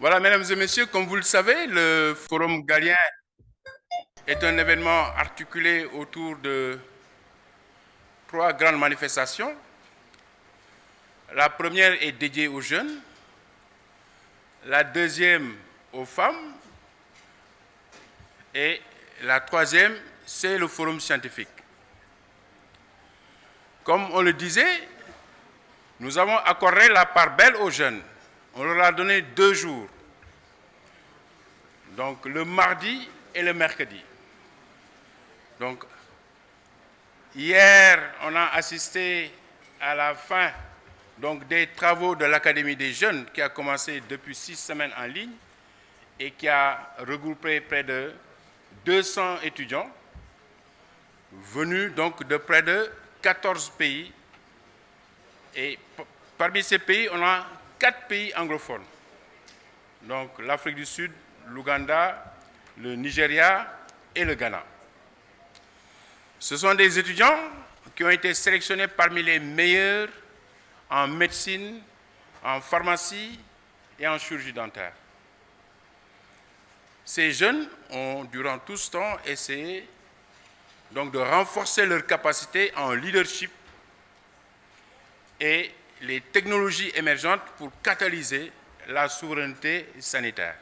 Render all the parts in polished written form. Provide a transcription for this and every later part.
Voilà, mesdames et messieurs, comme vous le savez, le Forum Galien est un événement articulé autour de trois grandes manifestations. La première est dédiée aux jeunes, la deuxième aux femmes et la troisième, c'est le Forum scientifique. Comme on le disait, nous avons accordé la part belle aux jeunes. On leur a donné 2 jours, donc le mardi et le mercredi. Donc, hier, on a assisté à la fin des travaux de l'Académie des jeunes qui a commencé depuis 6 semaines en ligne et qui a regroupé près de 200 étudiants venus donc de près de 14 pays. Et parmi ces pays, on a 4 pays anglophones. Donc l'Afrique du Sud, l'Ouganda, le Nigeria et le Ghana. Ce sont des étudiants qui ont été sélectionnés parmi les meilleurs en médecine, en pharmacie et en chirurgie dentaire. Ces jeunes ont, durant tout ce temps, essayé donc de renforcer leurs capacités en leadership et les technologies émergentes pour catalyser la souveraineté sanitaire.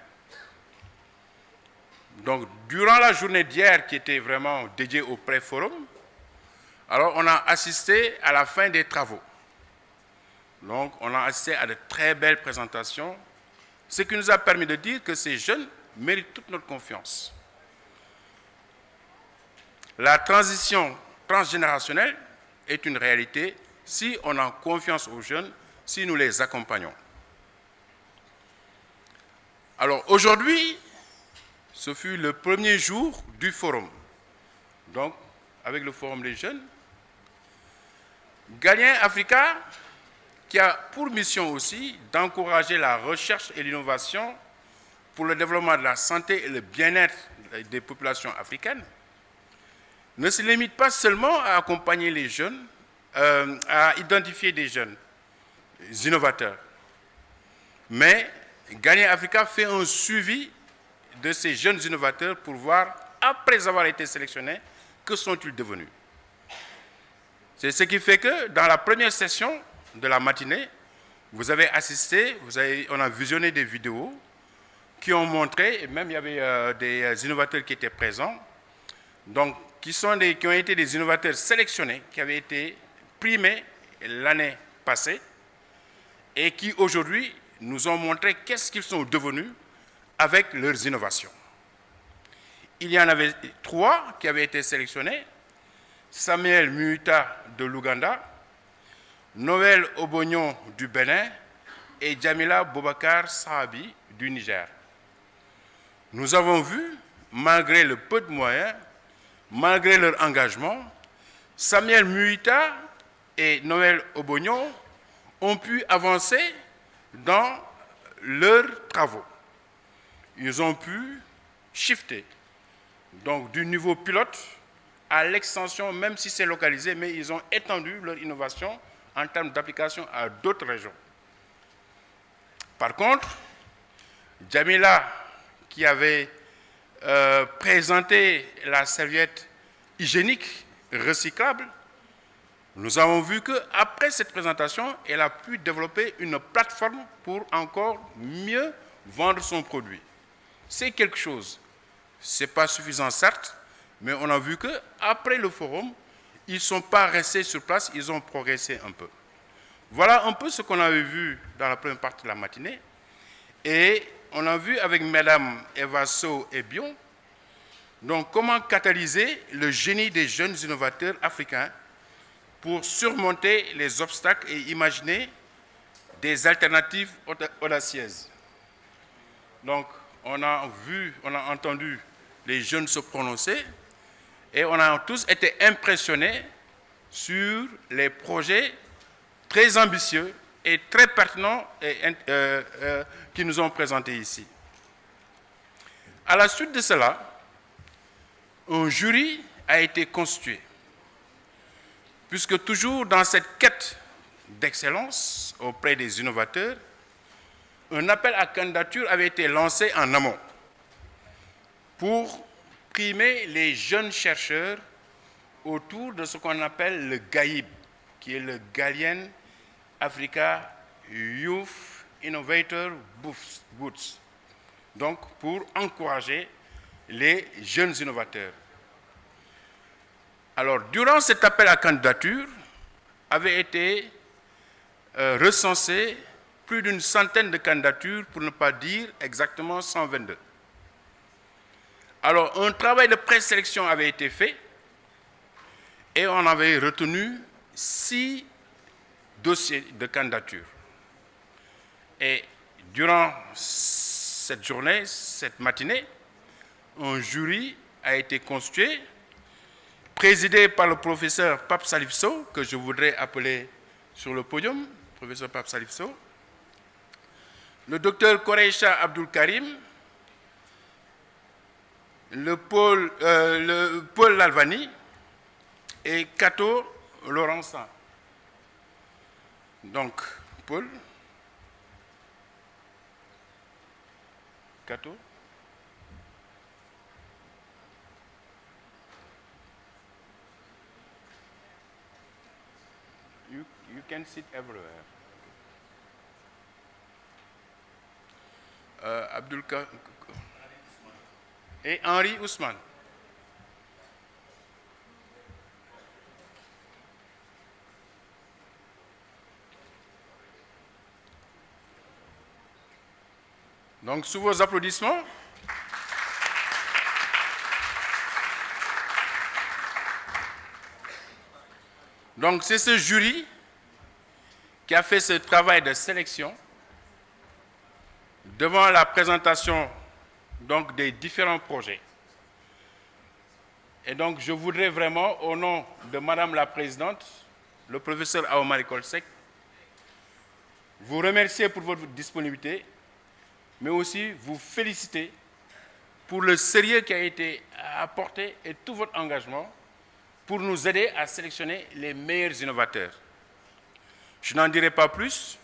Donc, durant la journée d'hier, qui était vraiment dédiée au pré-forum, alors on a assisté à la fin des travaux. Donc, on a assisté à de très belles présentations, ce qui nous a permis de dire que ces jeunes méritent toute notre confiance. La transition transgénérationnelle est une réalité si on a confiance aux jeunes, si nous les accompagnons. Alors aujourd'hui, ce fut le premier jour du forum. Donc, avec le forum des jeunes, Galien Africa, qui a pour mission aussi d'encourager la recherche et l'innovation pour le développement de la santé et le bien-être des populations africaines, ne se limite pas seulement à accompagner les jeunes, à identifier des jeunes innovateurs, mais Galien Africa fait un suivi de ces jeunes innovateurs pour voir, après avoir été sélectionnés, que sont-ils devenus. C'est ce qui fait que dans la première session de la matinée, vous avez assisté, on a visionné des vidéos qui ont montré, et même il y avait des innovateurs qui étaient présents, donc qui ont été des innovateurs sélectionnés, qui avaient été primés l'année passée, et qui aujourd'hui nous ont montré qu'est-ce qu'ils sont devenus avec leurs innovations. Il y en avait 3 qui avaient été sélectionnés: Samuel Muita de l'Ouganda, Noël Obognon du Bénin et Jamila Boubacar Sahabi du Niger. Nous avons vu, malgré le peu de moyens, malgré leur engagement, Samuel Muita et Noël Obognon ont pu avancer dans leurs travaux. Ils ont pu shifter donc du niveau pilote à l'extension, même si c'est localisé, mais ils ont étendu leur innovation en termes d'application à d'autres régions. Par contre, Jamila, qui avait présenté la serviette hygiénique recyclable, nous avons vu qu'après cette présentation, elle a pu développer une plateforme pour encore mieux vendre son produit. C'est quelque chose. Ce n'est pas suffisant, certes, mais on a vu qu'après le forum, ils ne sont pas restés sur place, ils ont progressé un peu. Voilà un peu ce qu'on avait vu dans la première partie de la matinée. Et on a vu avec Mme Eva So et Bion, donc comment catalyser le génie des jeunes innovateurs africains pour surmonter les obstacles et imaginer des alternatives audacieuses. Donc, on a entendu les jeunes se prononcer et on a tous été impressionnés sur les projets très ambitieux et très pertinents qu'ils nous ont présentés ici. À la suite de cela, un jury a été constitué, puisque toujours dans cette quête d'excellence auprès des innovateurs, un appel à candidature avait été lancé en amont pour primer les jeunes chercheurs autour de ce qu'on appelle le GAIB, qui est le Ghanaian Africa Youth Innovator Boots. Donc, pour encourager les jeunes innovateurs. Alors, durant cet appel à candidature, avait été recensé plus d'une centaine de candidatures, pour ne pas dire exactement 122. Alors, un travail de présélection avait été fait et on avait retenu 6 dossiers de candidature. Et durant cette journée, cette matinée, un jury a été constitué, présidé par le professeur Pape Salif Sow, que je voudrais appeler sur le podium, professeur Pape Salif Sow, le docteur Koreisha Abdul Karim, le Paul Lalvani et Kato Laurençan. Donc, Paul, Kato, you can sit everywhere. Abdul et Henri Ousmane. Donc, sous vos applaudissements, donc c'est ce jury qui a fait ce travail de sélection devant la présentation donc, des différents projets. Et donc, je voudrais vraiment, au nom de Madame la Présidente, le professeur Aomar Kolsek, vous remercier pour votre disponibilité, mais aussi vous féliciter pour le sérieux qui a été apporté et tout votre engagement pour nous aider à sélectionner les meilleurs innovateurs. Je n'en dirai pas plus,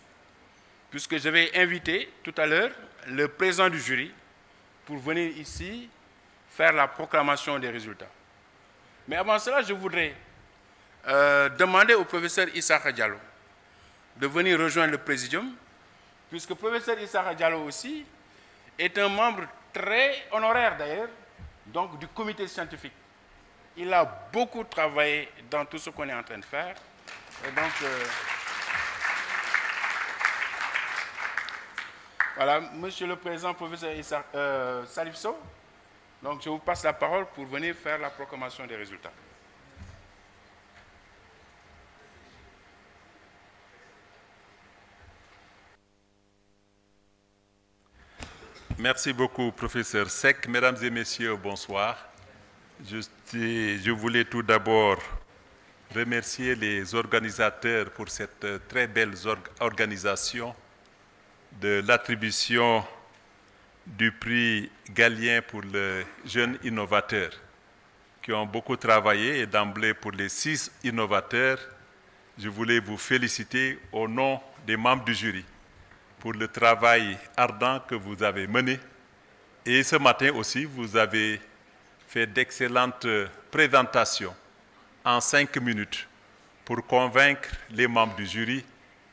puisque je vais inviter tout à l'heure le président du jury pour venir ici faire la proclamation des résultats. Mais avant cela, je voudrais demander au professeur Issakha Diallo de venir rejoindre le présidium, puisque le professeur Issakha Diallo aussi est un membre très honoraire d'ailleurs, donc du comité scientifique. Il a beaucoup travaillé dans tout ce qu'on est en train de faire. Et donc, voilà, Monsieur le Président, professeur Salif Sow, donc je vous passe la parole pour venir faire la proclamation des résultats. Merci beaucoup, professeur Seck. Mesdames et messieurs, bonsoir. Je voulais tout d'abord remercier les organisateurs pour cette très belle organisation de l'attribution du prix Galien pour le jeune innovateur, qui ont beaucoup travaillé, et d'emblée pour les 6 innovateurs, je voulais vous féliciter au nom des membres du jury pour le travail ardent que vous avez mené. Et ce matin aussi, vous avez fait d'excellentes présentations en 5 minutes pour convaincre les membres du jury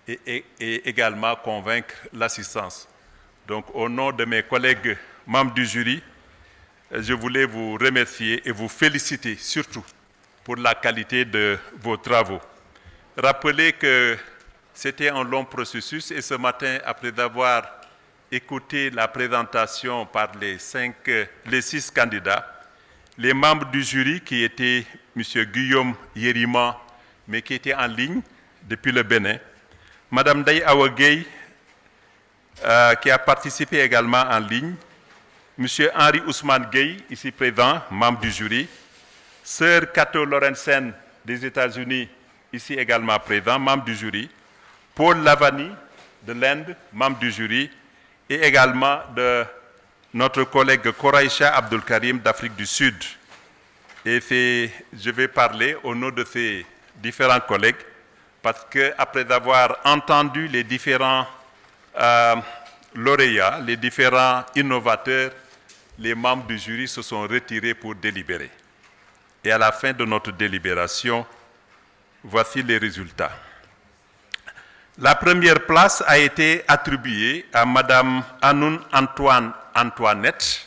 et également convaincre l'assistance. Donc, au nom de mes collègues membres du jury, je voulais vous remercier et vous féliciter surtout pour la qualité de vos travaux. Rappelez que c'était un long processus et ce matin, après avoir écouté la présentation par les 6 candidats, les membres du jury qui étaient M. Guillaume Yérima, mais qui était en ligne depuis le Bénin, Mme Daye Awagay, qui a participé également en ligne, M. Henri Ousmane Gueye, ici présent, membre du jury, Sœur Kato Laurençan des États-Unis, ici également présent, membre du jury, Paul Lavani de l'Inde, membre du jury, et également de notre collègue Koreisha Abdul Karim d'Afrique du Sud. Et je vais parler au nom de ces différents collègues, parce qu'après avoir entendu les différents lauréats, les différents innovateurs, les membres du jury se sont retirés pour délibérer. Et à la fin de notre délibération, voici les résultats. La première place a été attribuée à Madame Anoun Antoinette,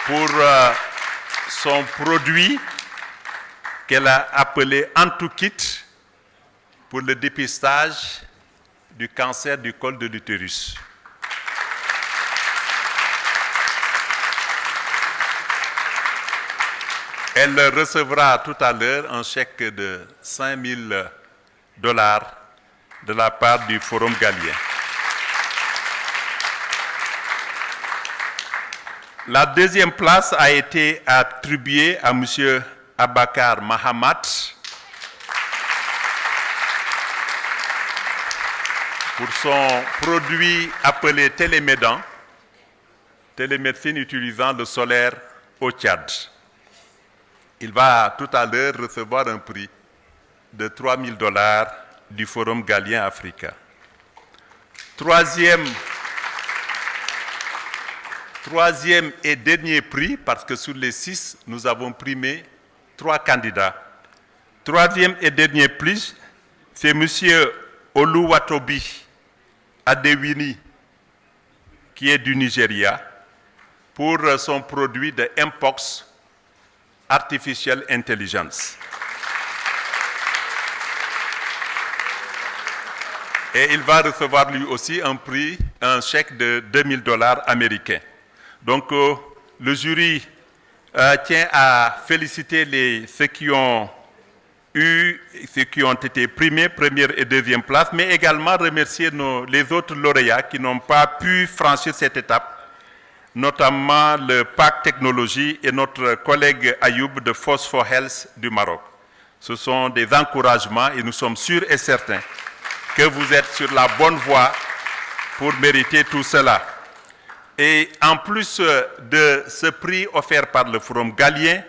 pour son produit qu'elle a appelé Antoukit pour le dépistage du cancer du col de l'utérus. Elle recevra tout à l'heure un chèque de $5 000 de la part du Forum Galien. La deuxième place a été attribuée à M. Abakar Mahamat pour son produit appelé Télémédan, télémédecine utilisant le solaire au Tchad. Il va tout à l'heure recevoir un prix de $3 000 du Forum Galien Africa. Troisième et dernier prix, parce que sur les 6, nous avons primé 3 candidats. Troisième et dernier prix, c'est M. Oluwatobi Adewini, qui est du Nigeria, pour son produit de Mpox Artificial Intelligence. Et il va recevoir lui aussi un prix, un chèque de $2 000 américains. Donc, le jury tient à féliciter ceux qui ont été primés, première et deuxième place, mais également remercier les autres lauréats qui n'ont pas pu franchir cette étape, notamment le PAC Technologie et notre collègue Ayoub de Phosphor Health du Maroc. Ce sont des encouragements et nous sommes sûrs et certains que vous êtes sur la bonne voie pour mériter tout cela. Et en plus de ce prix offert par le Forum Galien,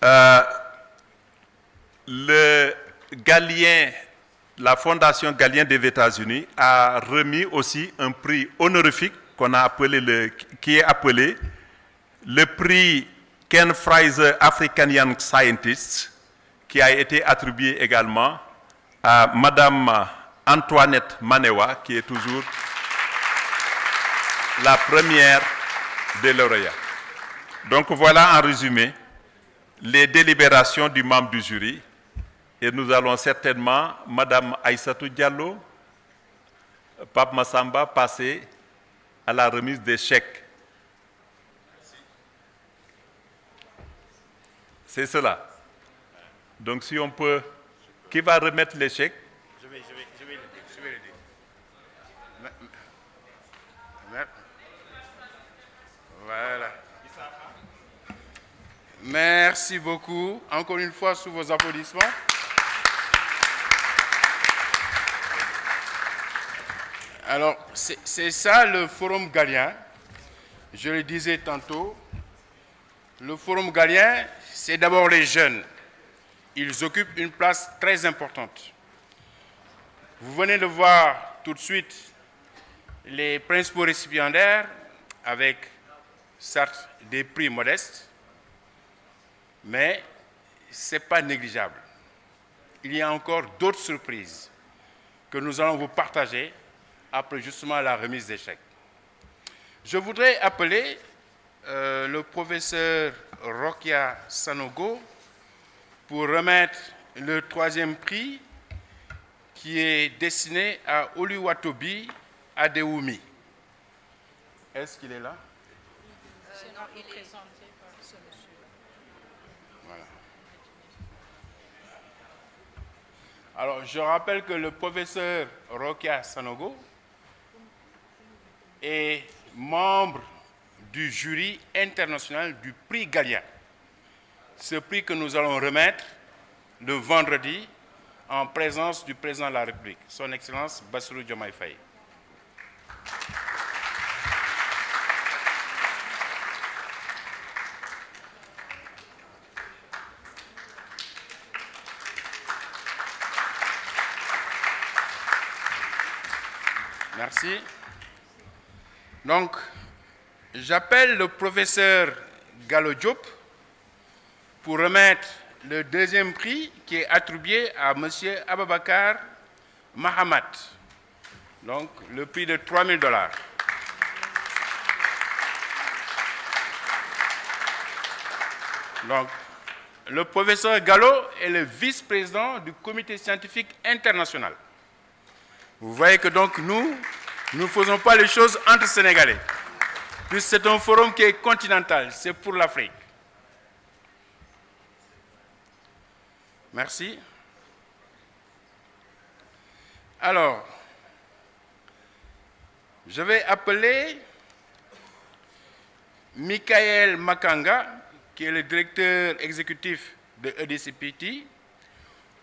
la Fondation Galien des États-Unis a remis aussi un prix honorifique qui est appelé le prix Ken Fraser African Young Scientist, qui a été attribué également à Madame Antoinette Manewa, qui est toujours la première des lauréats. Donc voilà en résumé les délibérations du membre du jury. Et nous allons certainement, Madame Aïssatou Diallo, Pape Massamba, passer à la remise des chèques. C'est cela. Donc si on peut... Qui va remettre les chèques? Je vais le dire. Voilà. Merci beaucoup. Encore une fois, sous vos applaudissements. Alors, c'est ça le Forum Galien. Je le disais tantôt. Le Forum Galien, c'est d'abord les jeunes. Ils occupent une place très importante. Vous venez de voir tout de suite les principaux récipiendaires avec, certes, des prix modestes, mais ce n'est pas négligeable. Il y a encore d'autres surprises que nous allons vous partager après justement la remise des chèques. Je voudrais appeler le professeur Rokia Sanogo pour remettre le 3e prix qui est destiné à Oluwatobi Adewumi. Est-ce qu'il est là? Sinon, il est présenté par ce monsieur. Voilà. Alors, je rappelle que le professeur Rokia Sanogo est membre du jury international du prix Galien. Ce prix que nous allons remettre le vendredi en présence du président de la République, son Excellence Bassirou Diomaye Faye. Merci. Donc, j'appelle le professeur Gallo Diop pour remettre le deuxième prix qui est attribué à M. Ababakar Mahamat. Donc, le prix de $3 000. Donc, le professeur Gallo est le vice-président du comité scientifique international. Vous voyez que donc nous ne faisons pas les choses entre Sénégalais. Puis c'est un forum qui est continental, c'est pour l'Afrique. Merci. Alors, je vais appeler Michael Makanga, qui est le directeur exécutif de EDCPT,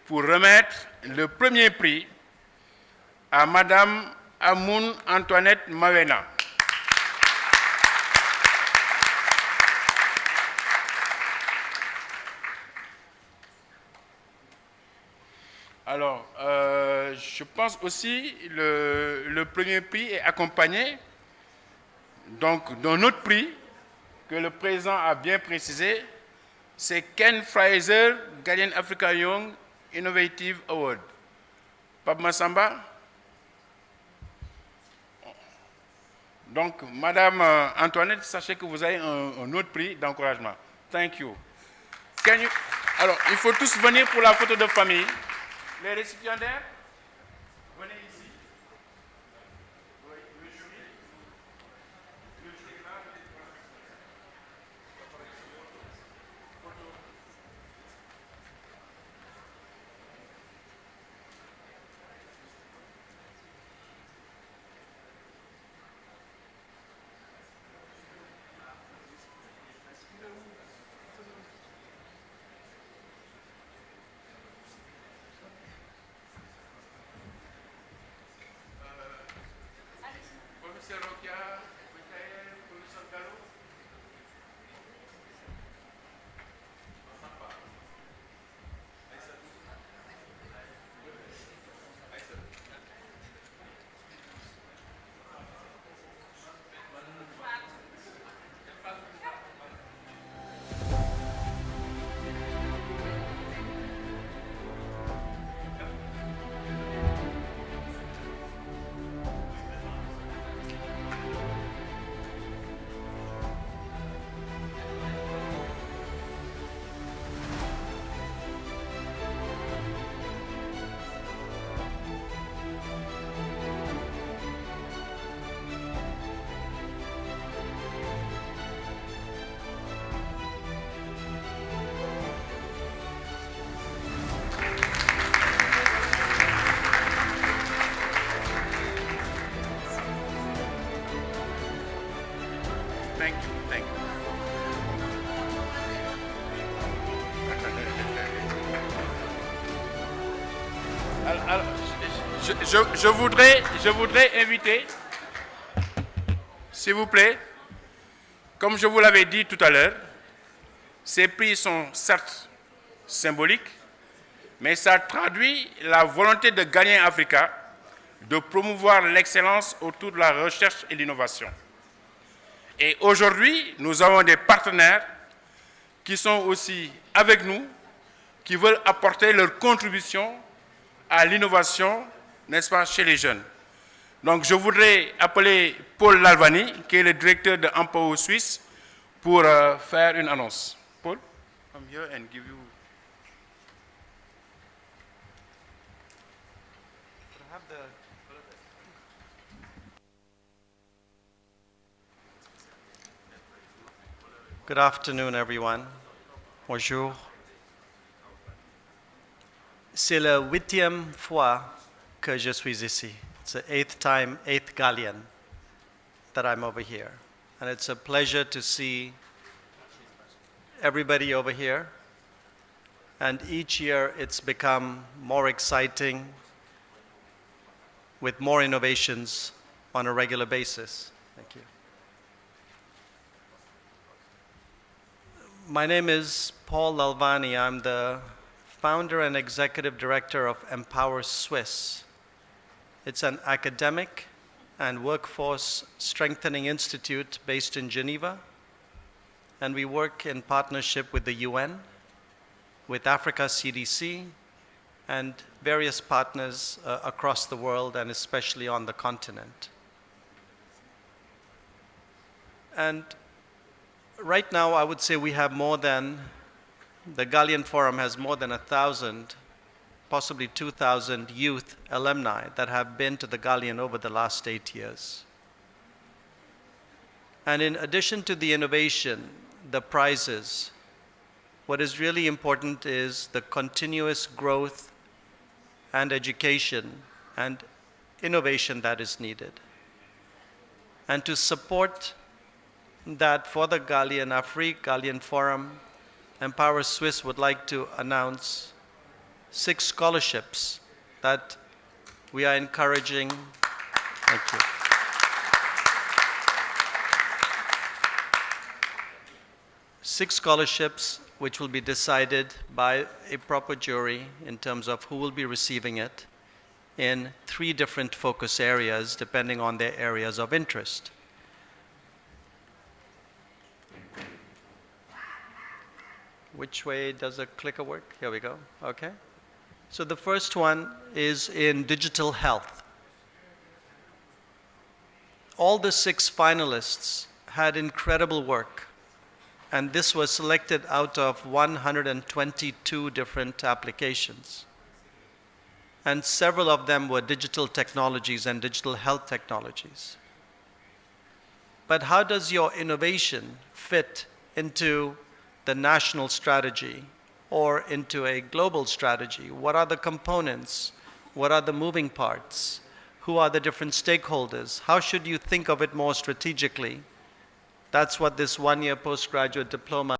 pour remettre le premier prix à Madame Amoun Antoinette Mawena. Alors, je pense aussi le premier prix est accompagné donc d'un autre prix que le président a bien précisé, c'est Ken Fraser Guardian Africa Young Innovative Award. Pape Massamba. Donc, Madame Antoinette, sachez que vous avez un autre prix d'encouragement. Thank you. Alors, il faut tous venir pour la photo de famille. Les récipiendaires, venez ici. Oui, le jury. Le jury là. Professeur Rokia, Michael, professeur Gallo. Thank you, thank you. Alors, je voudrais inviter, s'il vous plaît, comme je vous l'avais dit tout à l'heure, ces prix sont certes symboliques, mais ça traduit la volonté de Guardian Africa de promouvoir l'excellence autour de la recherche et l'innovation. Et aujourd'hui, nous avons des partenaires qui sont aussi avec nous, qui veulent apporter leur contribution à l'innovation, n'est-ce pas, chez les jeunes. Donc, je voudrais appeler Paul Lalvani, qui est le directeur de Empower Suisse, pour faire une annonce. Paul, come here and give you. Good afternoon, everyone. Bonjour. C'est la 8e fois que je suis ici. It's the 8th time, 8th Galleon that I'm over here. And it's a pleasure to see everybody over here. And each year it's become more exciting with more innovations on a regular basis. Thank you. My name is Paul Lalvani. I'm the founder and executive director of Empower Swiss. It's an academic and Workforce Strengthening Institute based in Geneva. And we work in partnership with the UN, with Africa CDC, and various partners across the world and especially on the continent. And right now, I would say we have the Galien Forum has more than 1,000, possibly 2,000 youth alumni that have been to the Galien over the last 8 years. And in addition to the innovation, the prizes, what is really important is the continuous growth and education and innovation that is needed. And to support that for the Galien Afrique, Galien Forum, Empower Swiss would like to announce 6 scholarships that we are encouraging. Thank you. Six scholarships which will be decided by a proper jury in terms of who will be receiving it in 3 different focus areas depending on their areas of interest. Which way does the clicker work? Here we go. Okay. So the first one is in digital health. All the 6 finalists had incredible work, and this was selected out of 122 different applications. And several of them were digital technologies and digital health technologies. But how does your innovation fit into the national strategy or into a global strategy? What are the components? What are the moving parts? Who are the different stakeholders? How should you think of it more strategically? That's what this 1-year postgraduate diploma.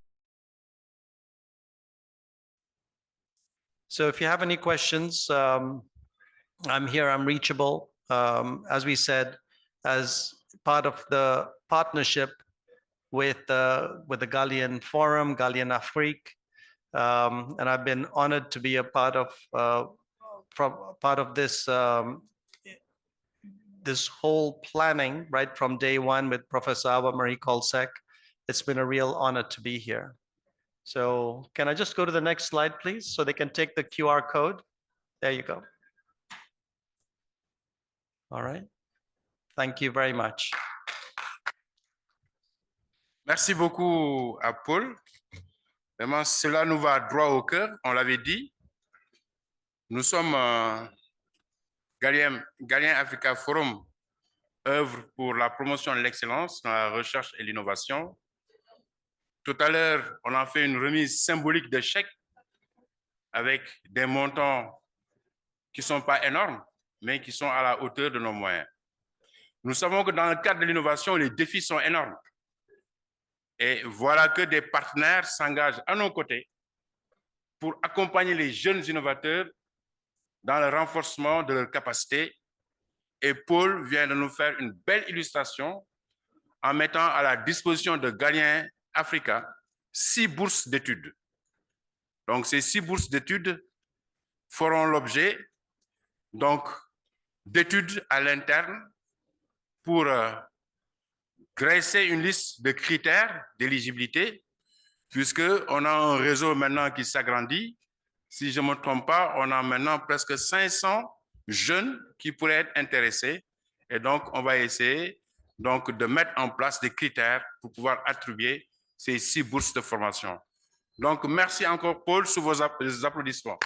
So if you have any questions, I'm here, I'm reachable. As we said, as part of the partnership with the Galien Forum, Galien Afrique, and I've been honored to be a part of this this whole planning right from day one with Professor Awa Marie Kolsek. It's been a real honor to be here. So can I just go to the next slide, please, so they can take the QR code? There you go. All right. Thank you very much. Merci beaucoup à Paul. Vraiment, cela nous va droit au cœur, on l'avait dit. Nous sommes Galien Africa Forum, œuvre pour la promotion de l'excellence dans la recherche et l'innovation. Tout à l'heure, on a fait une remise symbolique de chèques avec des montants qui ne sont pas énormes, mais qui sont à la hauteur de nos moyens. Nous savons que dans le cadre de l'innovation, les défis sont énormes. Et voilà que des partenaires s'engagent à nos côtés pour accompagner les jeunes innovateurs dans le renforcement de leurs capacités. Et Paul vient de nous faire une belle illustration en mettant à la disposition de Galien Africa 6 bourses d'études. Donc, ces 6 bourses d'études feront l'objet d'études à l'interne pour graisser une liste de critères d'éligibilité, puisqu'on a un réseau maintenant qui s'agrandit. Si je ne me trompe pas, on a maintenant presque 500 jeunes qui pourraient être intéressés. Et donc, on va essayer de mettre en place des critères pour pouvoir attribuer ces 6 bourses de formation. Donc, merci encore, Paul, sous vos applaudissements.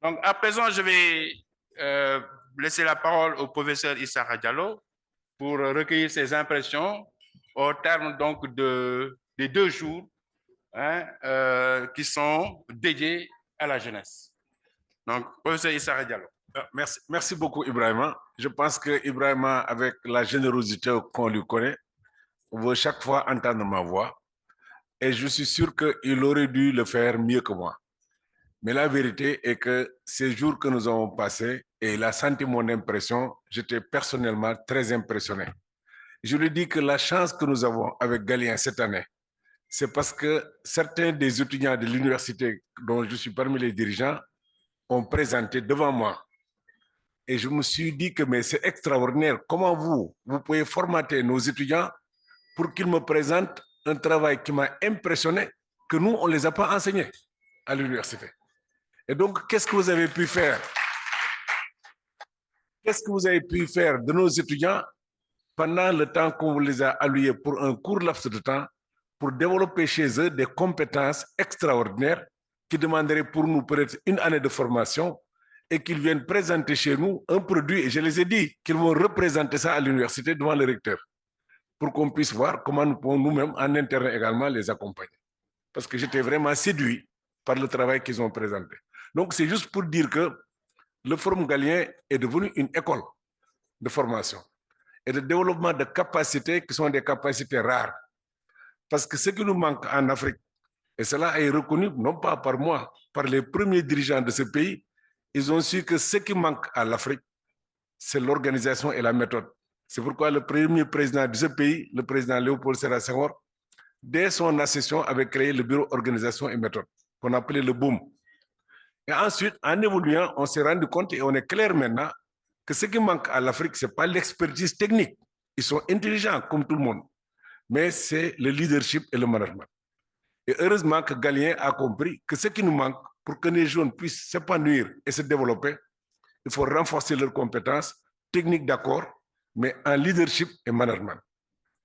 Donc, à présent, je vais laisser la parole au professeur Issa Diallo pour recueillir ses impressions au terme des 2 jours qui sont dédiés à la jeunesse. Donc, professeur Issa Diallo. Merci beaucoup, Ibrahima. Je pense que Ibrahima, avec la générosité qu'on lui connaît, veut chaque fois entendre ma voix. Et je suis sûr qu'il aurait dû le faire mieux que moi. Mais la vérité est que ces jours que nous avons passés, et il a senti mon impression, j'étais personnellement très impressionné. Je lui dis que la chance que nous avons avec Galien cette année, c'est parce que certains des étudiants de l'université dont je suis parmi les dirigeants ont présenté devant moi. Et je me suis dit que mais c'est extraordinaire. Comment vous pouvez formater nos étudiants pour qu'ils me présentent un travail qui m'a impressionné, que nous, on ne les a pas enseignés à l'université. Et donc, qu'est-ce que vous avez pu faire? Qu'est-ce que vous avez pu faire de nos étudiants pendant le temps qu'on vous les a alloués pour un court laps de temps, pour développer chez eux des compétences extraordinaires qui demanderaient pour nous peut-être une année de formation et qu'ils viennent présenter chez nous un produit, et je les ai dit qu'ils vont représenter ça à l'université devant le recteur, pour qu'on puisse voir comment nous pouvons nous-mêmes en interne également les accompagner. Parce que j'étais vraiment séduit par le travail qu'ils ont présenté. Donc c'est juste pour dire que le Forum Galien est devenu une école de formation et de développement de capacités qui sont des capacités rares. Parce que ce qui nous manque en Afrique, et cela est reconnu non pas par moi, par les premiers dirigeants de ce pays, ils ont su que ce qui manque à l'Afrique, c'est l'organisation et la méthode. C'est pourquoi le premier président de ce pays, le président Léopold Sédar Senghor, dès son accession, avait créé le bureau organisation et méthode, qu'on appelait le BOOM. Et ensuite, en évoluant, on s'est rendu compte et on est clair maintenant que ce qui manque à l'Afrique, ce n'est pas l'expertise technique. Ils sont intelligents comme tout le monde, mais c'est le leadership et le management. Et heureusement que Galien a compris que ce qui nous manque pour que les jeunes puissent s'épanouir et se développer, il faut renforcer leurs compétences techniques d'accord, mais en leadership et management.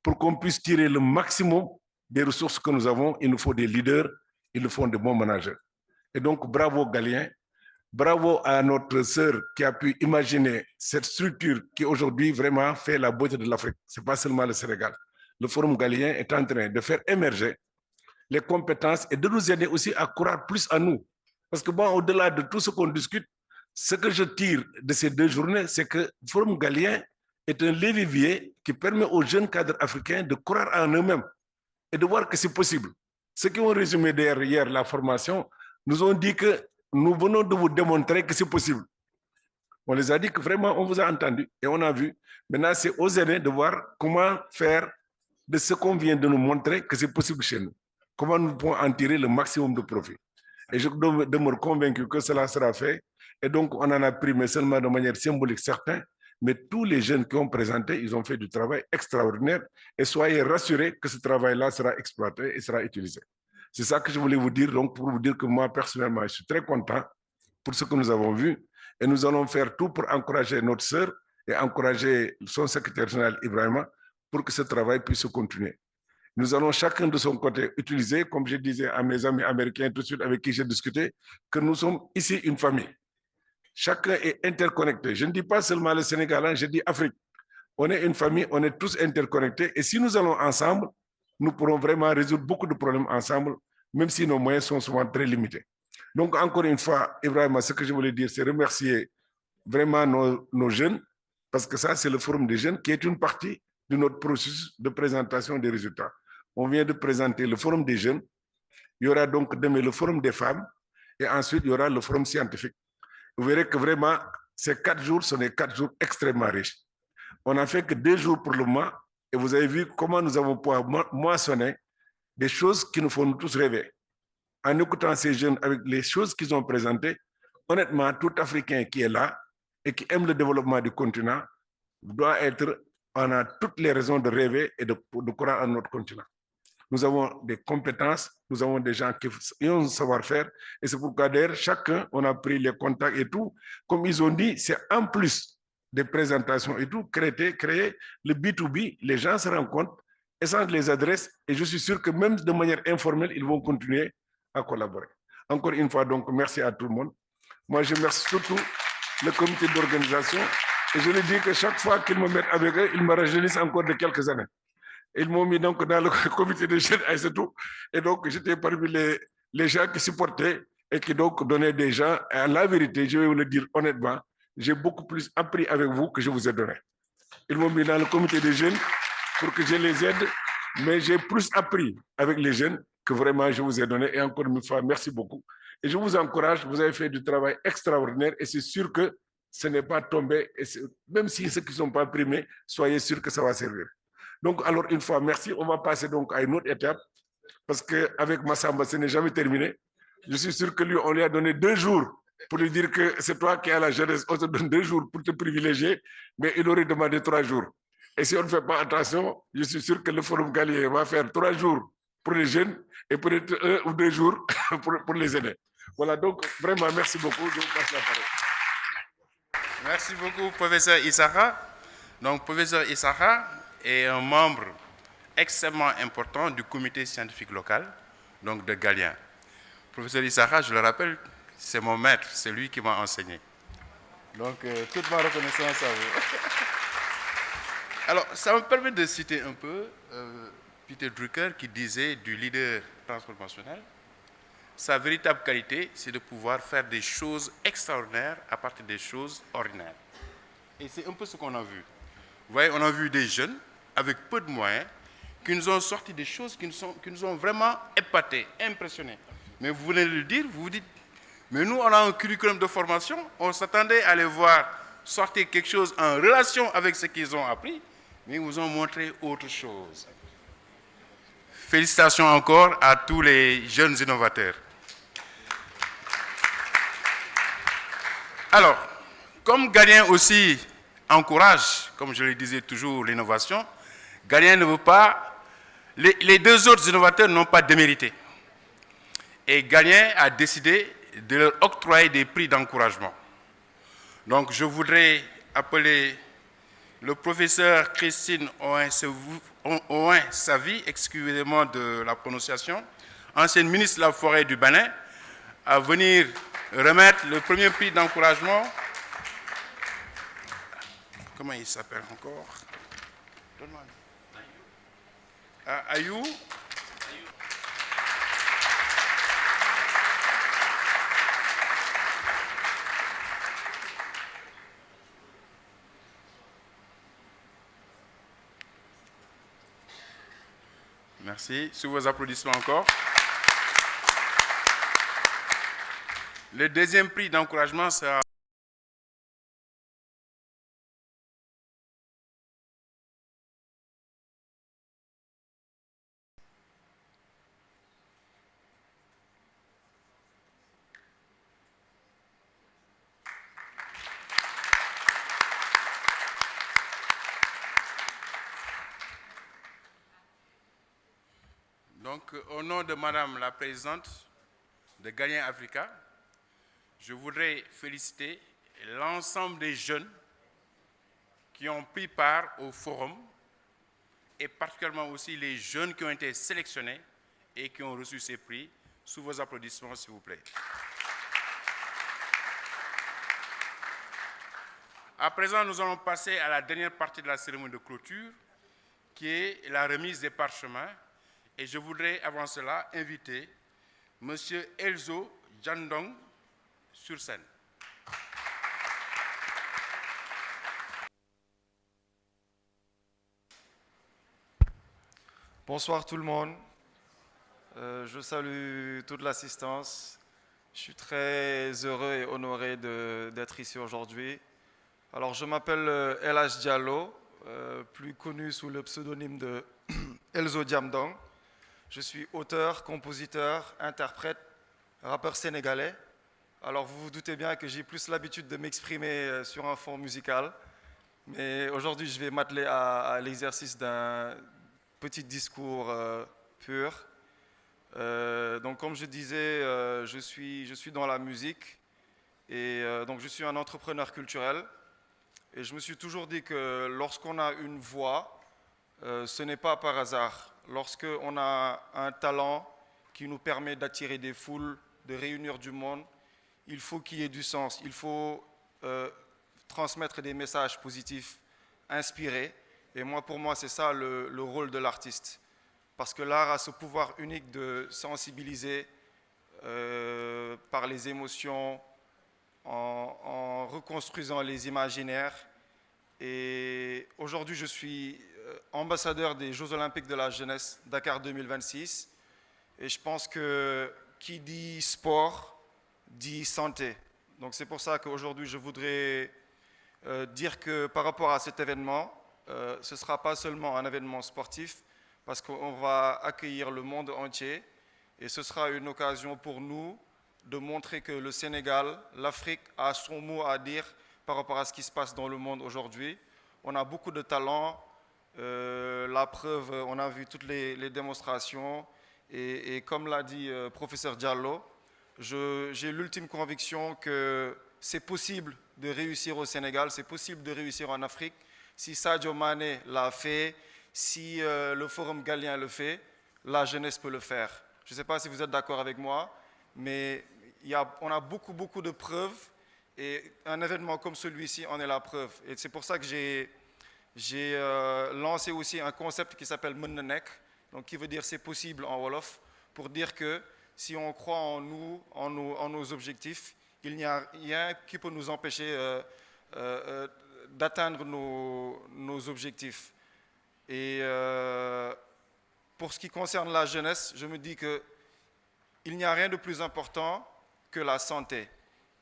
Pour qu'on puisse tirer le maximum des ressources que nous avons, il nous faut des leaders, il nous faut de bons managers. Et donc, bravo Galien, bravo à notre sœur qui a pu imaginer cette structure qui aujourd'hui vraiment fait la beauté de l'Afrique. Ce n'est pas seulement le Sénégal. Le Forum Galien est en train de faire émerger les compétences et de nous aider aussi à croire plus en nous. Parce que bon, au-delà de tout ce qu'on discute, ce que je tire de ces 2 journées, c'est que le Forum Galien est un levier qui permet aux jeunes cadres africains de croire en eux-mêmes et de voir que c'est possible. Ceux qui ont résumé hier la formation nous ont dit que nous venons de vous démontrer que c'est possible. On les a dit que vraiment, on vous a entendu et on a vu. Maintenant, c'est aux aînés de voir comment faire de ce qu'on vient de nous montrer que c'est possible chez nous. Comment nous pouvons en tirer le maximum de profit. Et je demeure convaincu que cela sera fait. Et donc, on en a pris, mais seulement de manière symbolique, certains. Mais tous les jeunes qui ont présenté, ils ont fait du travail extraordinaire. Et soyez rassurés que ce travail-là sera exploité et sera utilisé. C'est ça que je voulais vous dire, donc pour vous dire que moi, personnellement, je suis très content pour ce que nous avons vu. Et nous allons faire tout pour encourager notre sœur et encourager son secrétaire général Ibrahima pour que ce travail puisse continuer. Nous allons chacun de son côté utiliser, comme je disais à mes amis américains tout de suite avec qui j'ai discuté, que nous sommes ici une famille. Chacun est interconnecté. Je ne dis pas seulement le Sénégal, je dis Afrique. On est une famille, on est tous interconnectés. Et si nous allons ensemble, nous pourrons vraiment résoudre beaucoup de problèmes ensemble, même si nos moyens sont souvent très limités. Donc, encore une fois, Ibrahima, ce que je voulais dire, c'est remercier vraiment nos jeunes, parce que ça, c'est le Forum des jeunes qui est une partie de notre processus de présentation des résultats. On vient de présenter le Forum des jeunes, il y aura donc demain le Forum des femmes, et ensuite, il y aura le Forum scientifique. Vous verrez que vraiment, ces 4 jours sont des 4 jours extrêmement riches. On n'a fait que 2 jours pour le moment, et vous avez vu comment nous avons pu moissonner des choses qui nous font tous rêver. En écoutant ces jeunes avec les choses qu'ils ont présentées, honnêtement, tout Africain qui est là et qui aime le développement du continent doit être, on a toutes les raisons de rêver et de croire en notre continent. Nous avons des compétences, nous avons des gens qui ont un savoir-faire, et c'est pourquoi d'ailleurs, chacun, on a pris les contacts et tout. Comme ils ont dit, c'est en plus des présentations et tout, créer le B2B, les gens se rencontrent, échangent les adresses, et je suis sûr que même de manière informelle, ils vont continuer à collaborer. Encore une fois, donc, merci à tout le monde. Moi, je remercie surtout le comité d'organisation, et je leur dis que chaque fois qu'ils me mettent avec eux, ils me rajeunissent encore de quelques années. Ils m'ont mis donc dans le comité de jeunes et c'est tout. Et donc, j'étais parmi les gens qui supportaient et qui donc donnaient des gens. Et la vérité, je vais vous le dire honnêtement, j'ai beaucoup plus appris avec vous que je vous ai donné. Ils m'ont mis dans le comité des jeunes pour que je les aide, mais j'ai plus appris avec les jeunes que vraiment je vous ai donné. Et encore une fois, merci beaucoup. Et je vous encourage, vous avez fait du travail extraordinaire et c'est sûr que ce n'est pas tombé. Et même si ceux qui ne sont pas primés, soyez sûrs que ça va servir. Donc, alors, une fois, merci. On va passer donc à une autre étape, parce qu'avec Massamba, ce n'est jamais terminé. Je suis sûr que lui, on lui a donné 2 jours pour lui dire que c'est toi qui as la jeunesse, on te donne 2 jours pour te privilégier, mais il aurait demandé 3 jours. Et si on ne fait pas attention, je suis sûr que le Forum Galien va faire 3 jours pour les jeunes et peut-être 1 ou 2 jours pour les aînés. Voilà, donc vraiment, merci beaucoup. Je vous passe la parole. Merci beaucoup, professeur Issakha. Donc, professeur Issakha est un membre extrêmement important du comité scientifique local, donc de Galien. Professeur Issakha, je le rappelle, c'est mon maître, c'est lui qui m'a enseigné. Donc, toute ma reconnaissance à vous. Alors, ça me permet de citer un peu Peter Drucker qui disait du leader transformationnel, sa véritable qualité, c'est de pouvoir faire des choses extraordinaires à partir des choses ordinaires. Et c'est un peu ce qu'on a vu. Vous voyez, on a vu des jeunes avec peu de moyens qui nous ont sorti des choses qui nous ont vraiment épatés, impressionnés. Mais vous venez de le dire, vous vous dites, mais nous, on a un curriculum de formation, on s'attendait à les voir sortir quelque chose en relation avec ce qu'ils ont appris, mais ils vous ont montré autre chose. Félicitations encore à tous les jeunes innovateurs. Alors, comme Galien aussi encourage, comme je le disais toujours, l'innovation, Galien ne veut pas... Les 2 autres innovateurs n'ont pas démérité. Et Galien a décidé de leur octroyer des prix d'encouragement. Donc, je voudrais appeler le professeur Christine Owen-Savy, excusez-moi de la prononciation, ancienne ministre de la Forêt du Bénin, à venir remettre le premier prix d'encouragement. Comment il s'appelle encore? Ayou. Merci. Sous vos applaudissements encore. Le deuxième prix d'encouragement sera... Donc, au nom de Madame la Présidente de Galien Africa, je voudrais féliciter l'ensemble des jeunes qui ont pris part au forum et particulièrement aussi les jeunes qui ont été sélectionnés et qui ont reçu ces prix. Sous vos applaudissements, s'il vous plaît. À présent, nous allons passer à la dernière partie de la cérémonie de clôture, qui est la remise des parchemins. Et je voudrais, avant cela, inviter M. Elzo Jandong sur scène. Bonsoir tout le monde. Je salue toute l'assistance. Je suis très heureux et honoré d'être ici aujourd'hui. Alors, je m'appelle El Hadj Diallo, plus connu sous le pseudonyme de Elzo Jandong. Je suis auteur, compositeur, interprète, rappeur sénégalais. Alors, vous vous doutez bien que j'ai plus l'habitude de m'exprimer sur un fond musical. Mais aujourd'hui, je vais m'atteler à l'exercice d'un petit discours pur. Donc, comme je disais, je suis dans la musique et donc je suis un entrepreneur culturel. Et je me suis toujours dit que lorsqu'on a une voix, ce n'est pas par hasard. Lorsqu'on a un talent qui nous permet d'attirer des foules, de réunir du monde, il faut qu'il y ait du sens. Il faut transmettre des messages positifs, inspirés. Et pour moi, c'est ça le rôle de l'artiste. Parce que l'art a ce pouvoir unique de sensibiliser par les émotions, en reconstruisant les imaginaires. Et aujourd'hui, je suis ambassadeur des Jeux Olympiques de la jeunesse Dakar 2026. Et je pense que qui dit sport dit santé. Donc c'est pour ça qu'aujourd'hui, je voudrais dire que par rapport à cet événement, ce ne sera pas seulement un événement sportif, parce qu'on va accueillir le monde entier. Et ce sera une occasion pour nous de montrer que le Sénégal, l'Afrique a son mot à dire par rapport à ce qui se passe dans le monde aujourd'hui. On a beaucoup de talent. La preuve, on a vu toutes les démonstrations. Et comme l'a dit professeur Diallo, j'ai l'ultime conviction que c'est possible de réussir au Sénégal, c'est possible de réussir en Afrique. Si Sadio Mané l'a fait, si le Forum Galien le fait, la jeunesse peut le faire. Je ne sais pas si vous êtes d'accord avec moi, mais on a beaucoup de preuves et un événement comme celui-ci en est la preuve. Et c'est pour ça que j'ai lancé aussi un concept qui s'appelle Mën na nekk, donc qui veut dire c'est possible en Wolof, pour dire que si on croit en nous, en nos objectifs, il n'y a rien qui peut nous empêcher d'atteindre nos objectifs. Et pour ce qui concerne la jeunesse, je me dis qu'il n'y a rien de plus important que la santé.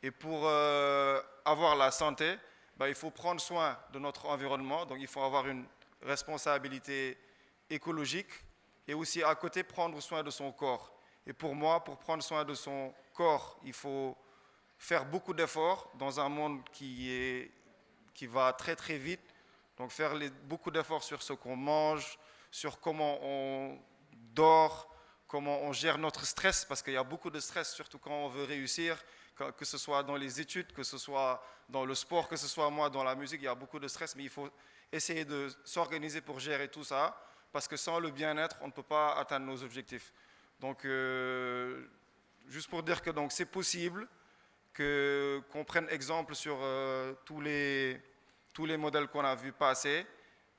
Et pour avoir la santé, il faut prendre soin de notre environnement, donc il faut avoir une responsabilité écologique et aussi à côté prendre soin de son corps. Et pour moi, pour prendre soin de son corps, il faut faire beaucoup d'efforts dans un monde qui va très vite. Donc faire beaucoup d'efforts sur ce qu'on mange, sur comment on dort, comment on gère notre stress, parce qu'il y a beaucoup de stress, surtout quand on veut réussir, que ce soit dans les études, que ce soit dans le sport, que ce soit moi dans la musique, il y a beaucoup de stress, mais il faut essayer de s'organiser pour gérer tout ça, parce que sans le bien-être, on ne peut pas atteindre nos objectifs. Donc, juste pour dire que c'est possible, qu'on prenne exemple sur tous les modèles qu'on a vus passer,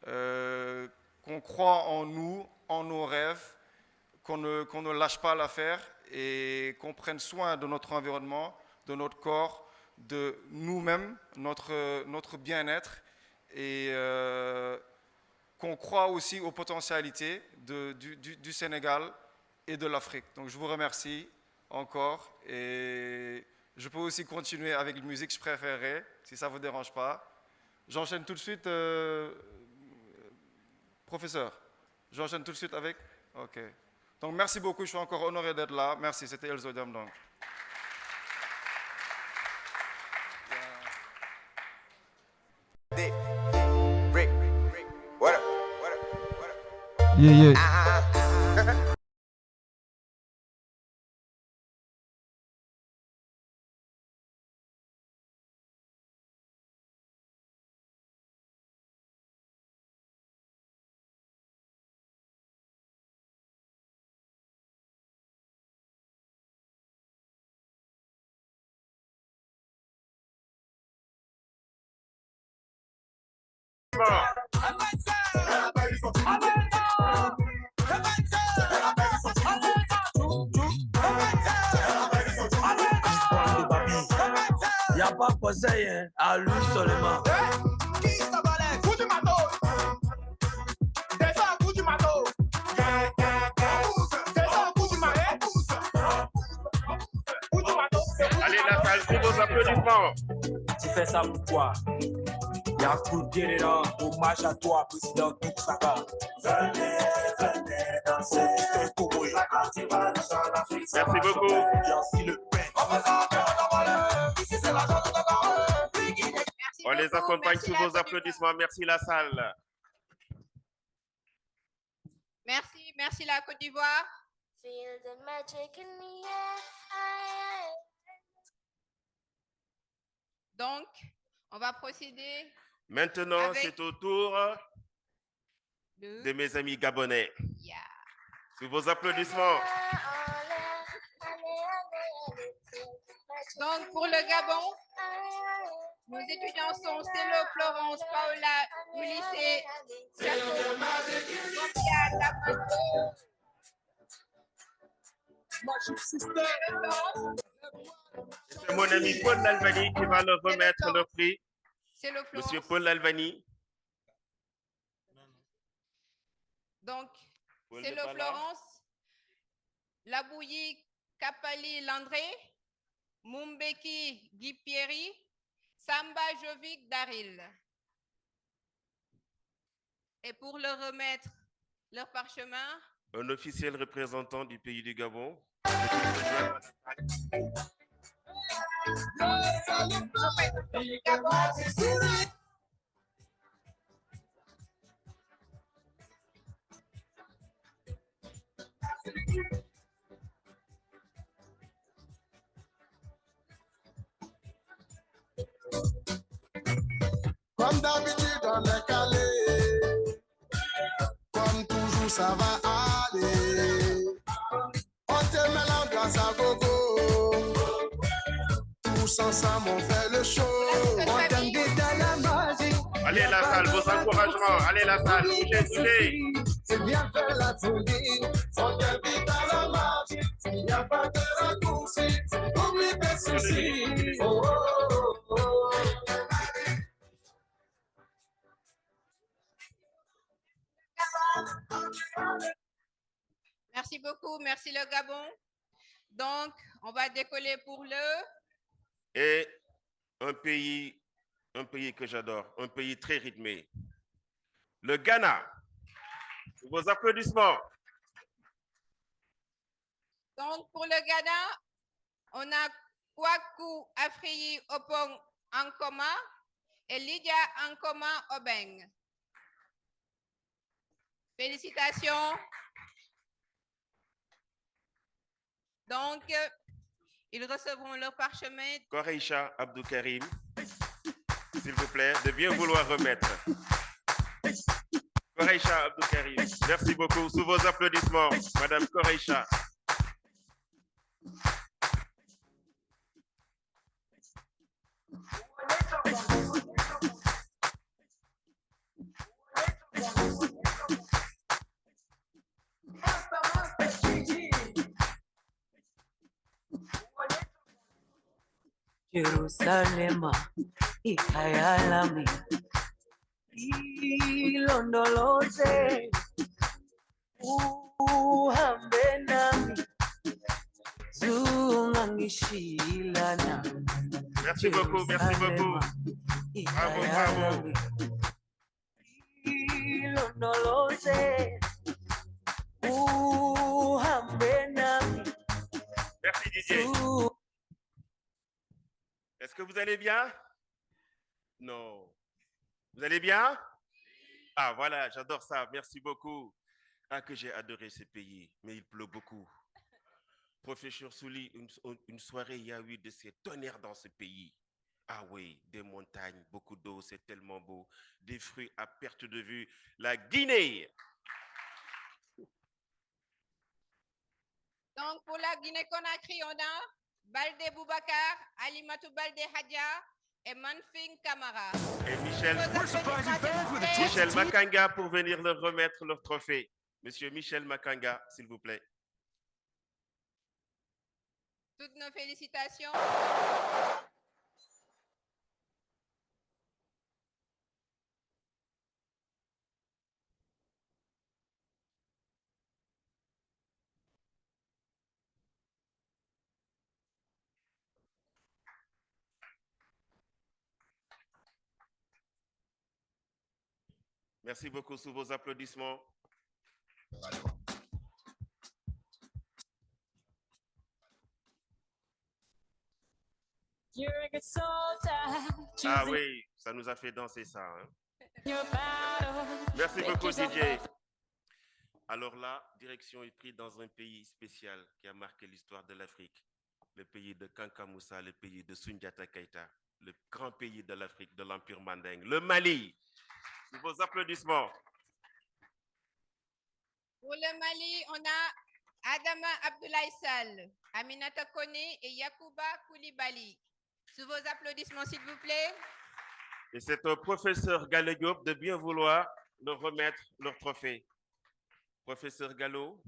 qu'on croit en nous, en nos rêves, qu'on ne lâche pas l'affaire et qu'on prenne soin de notre environnement, de notre corps, de nous-mêmes, notre bien-être et qu'on croit aussi aux potentialités du Sénégal et de l'Afrique. Donc je vous remercie encore et je peux aussi continuer avec la musique, je préférerais, si ça ne vous dérange pas. J'enchaîne tout de suite, professeur. J'enchaîne tout de suite avec. Ok. Donc merci beaucoup, je suis encore honoré d'être là. Merci, c'était Elzo Diamdong. Yeah. Y a pas conseil, hein, à lui seulement. Qui ça balèze? Coup du matos. Descends, coup du matos. Descends, coup du matos. Coup du matos. Allez, la salle, pour vos applaudissements. Tu fais ça pourquoi? Y'a coup de pied dedans. Hommage à toi, président Toussaka. Venez danser. Merci beaucoup. Merci le pain. On les accompagne sous vos applaudissements. Merci la salle. Merci la Côte d'Ivoire. Feel the magic in the air. Donc, on va procéder. Maintenant, c'est au tour de mes amis gabonais. Yeah. Sous vos applaudissements. Donc, pour le Gabon, nos étudiants sont Célo, Florence, Paola, Ulysse, c'est mon ami Paul Lalvani qui va leur remettre le prix. Monsieur Paul Lalvani. Donc, Célo, Florence, Labouilly, Kapali, Landré, Mumbeki, Guy Pierry, Samba Jovic, Daril. Et pour leur remettre leur parchemin, un officiel représentant du pays du Gabon. Comme d'habitude, on est calé. Comme toujours, ça va aller. On te met l'ambiance à gogo. Tous ensemble, on fait le show. On t'invite à la magie. Allez la salle, vos encouragements. Allez la salle, bougez. C'est bien faire la folie. On t'invite à la magie. Il n'y a pas de raccourci. Oublie tes soucis. Oh, oh, oh, oh. Merci beaucoup, merci le Gabon. Donc, on va décoller pour le... Et un pays que j'adore, un pays très rythmé. Le Ghana. Vos applaudissements. Donc, pour le Ghana, on a Kwaku Afriyi Opong Ankoma et Lydia Ankoma Obeng. Félicitations. Donc, ils recevront leur parchemin. Koreisha Abdou Karim, s'il vous plaît, de bien vouloir remettre. Koreisha Abdou Karim, merci beaucoup. Sous vos applaudissements, Madame Koreisha. Jerusalema ikayalami ilondoloze uhambe nami zungangishilana. Merci beaucoup, merci beaucoup. Bravo, bravo. Ilondoloze uhambe nami. Merci Didier. Est-ce que vous allez bien? Non. Vous allez bien? Ah voilà, j'adore ça. Merci beaucoup. Ah, que j'ai adoré ce pays, mais il pleut beaucoup. Professeur Souli, une soirée, il y a eu de ces tonnerres dans ce pays. Ah oui, des montagnes, beaucoup d'eau, c'est tellement beau. Des fruits à perte de vue. La Guinée. Donc, pour la Guinée-Conakry, on a Balde Boubacar, Alimatou Balde Hadja et Manfing Kamara. Et Michel Makanga pour venir leur remettre leur trophée. Monsieur Michel Makanga, s'il vous plaît. Toutes nos félicitations. Merci beaucoup sous vos applaudissements. Ah oui, ça nous a fait danser ça. Hein? Merci beaucoup DJ. Alors là, direction est prise dans un pays spécial qui a marqué l'histoire de l'Afrique. Le pays de Kanka Moussa, le pays de Soundiata Keita, le grand pays de l'Afrique, de l'Empire Mandingue, le Mali. Sous vos applaudissements. Pour le Mali, on a Adama Abdoulaye Sall, Aminata Kone et Yakouba Koulibaly. Sous vos applaudissements, s'il vous plaît. Et c'est au professeur Gallo Diop de bien vouloir leur remettre leur trophée. Professeur Gallo.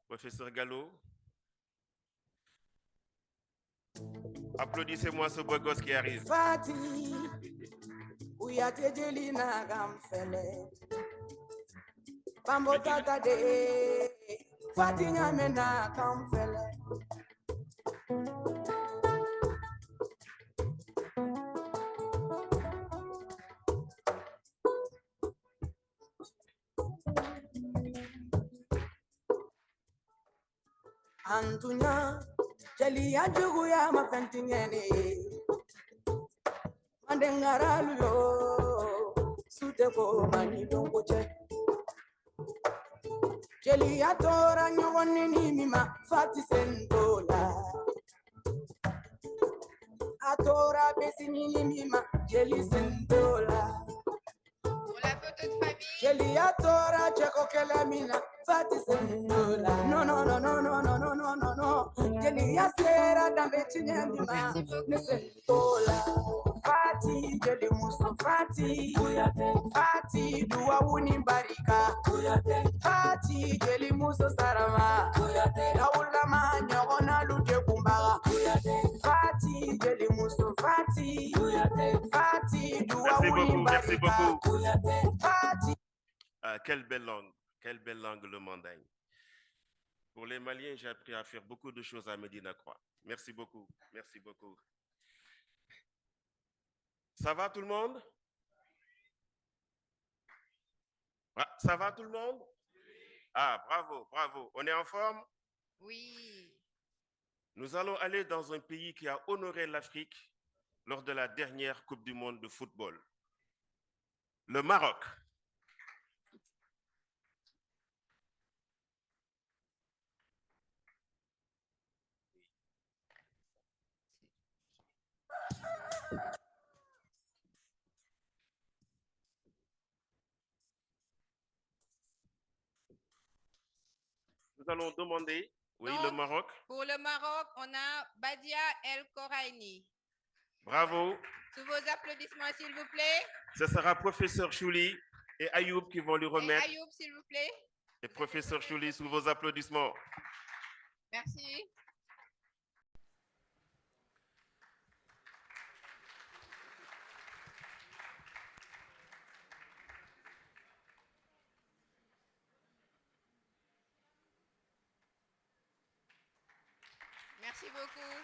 Professeur Gallo. Applaudissez-moi ce beau gosse qui arrive. Fati, uyate jelina gamfele. Pambo tata de, Fati nyamena gamfele. Antunya, Jelia Juguya, Mafantiniani, Mandengaralu, Suteko, Mani, don't go check. Jelia Tora, you want any mima, Fati Sendola. Atora, Bessimini mima, Jeli Sendola. Pour la photo de famille. Jelia Tora, Checo Kelamina, Fati Sendola. No, no, no, no, no, no, no, no, no, no. Jelia Sera, Dambechinia mima, Nesendola. Fati, Jeli Muso Fati, Fati, Dua Barika, Fati, Jeli Muso Sarama, Laula Mahanya, Ona Lude Kumbara, Fati, Jeli Muso Fati, Fati, Dua Merci Barika, beaucoup. Fati. Ah, quelle belle langue le mandagne. Pour les Maliens, j'ai appris à faire beaucoup de choses à Médina Croix. Merci beaucoup, merci beaucoup. Ça va tout le monde? Ah, ça va tout le monde? Ah, bravo, bravo. On est en forme? Oui. Nous allons aller dans un pays qui a honoré l'Afrique lors de la dernière Coupe du monde de football. Le Maroc. Nous allons demander, oui, Donc, le Maroc. Pour le Maroc, on a Badia El Koraini. Bravo. Sous vos applaudissements, s'il vous plaît. Ce sera professeur Chouli et Ayoub qui vont lui remettre. Et Ayoub, s'il vous plaît. Et professeur Chouli, sous vos applaudissements. Merci. Merci beaucoup.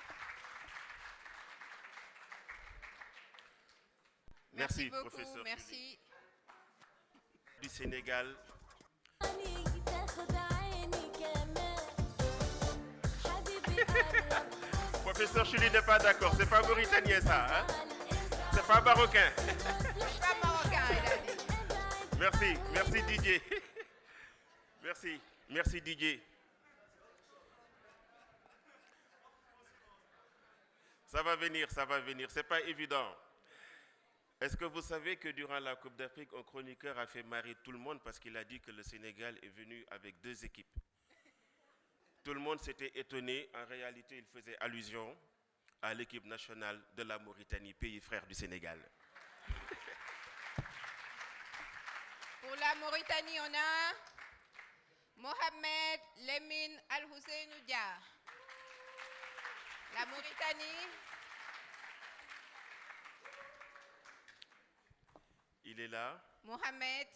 Merci, beaucoup, professeur merci. Chouli. Du Sénégal. Professeur Chouli n'est pas d'accord, c'est pas mauritanien ça, hein? C'est pas marocain. C'est pas marocain, il a dit. Merci, merci Didier. Merci, merci Didier. Ça va venir, c'est pas évident. Est-ce que vous savez que durant la Coupe d'Afrique, un chroniqueur a fait marrer tout le monde parce qu'il a dit que le Sénégal est venu avec 2 équipes? Tout le monde s'était étonné. En réalité, il faisait allusion à l'équipe nationale de la Mauritanie, pays frère du Sénégal. Pour la Mauritanie, on a Mohamed Lemine Al-Hussein Dia. La Mauritanie. Il est là. Mohamed.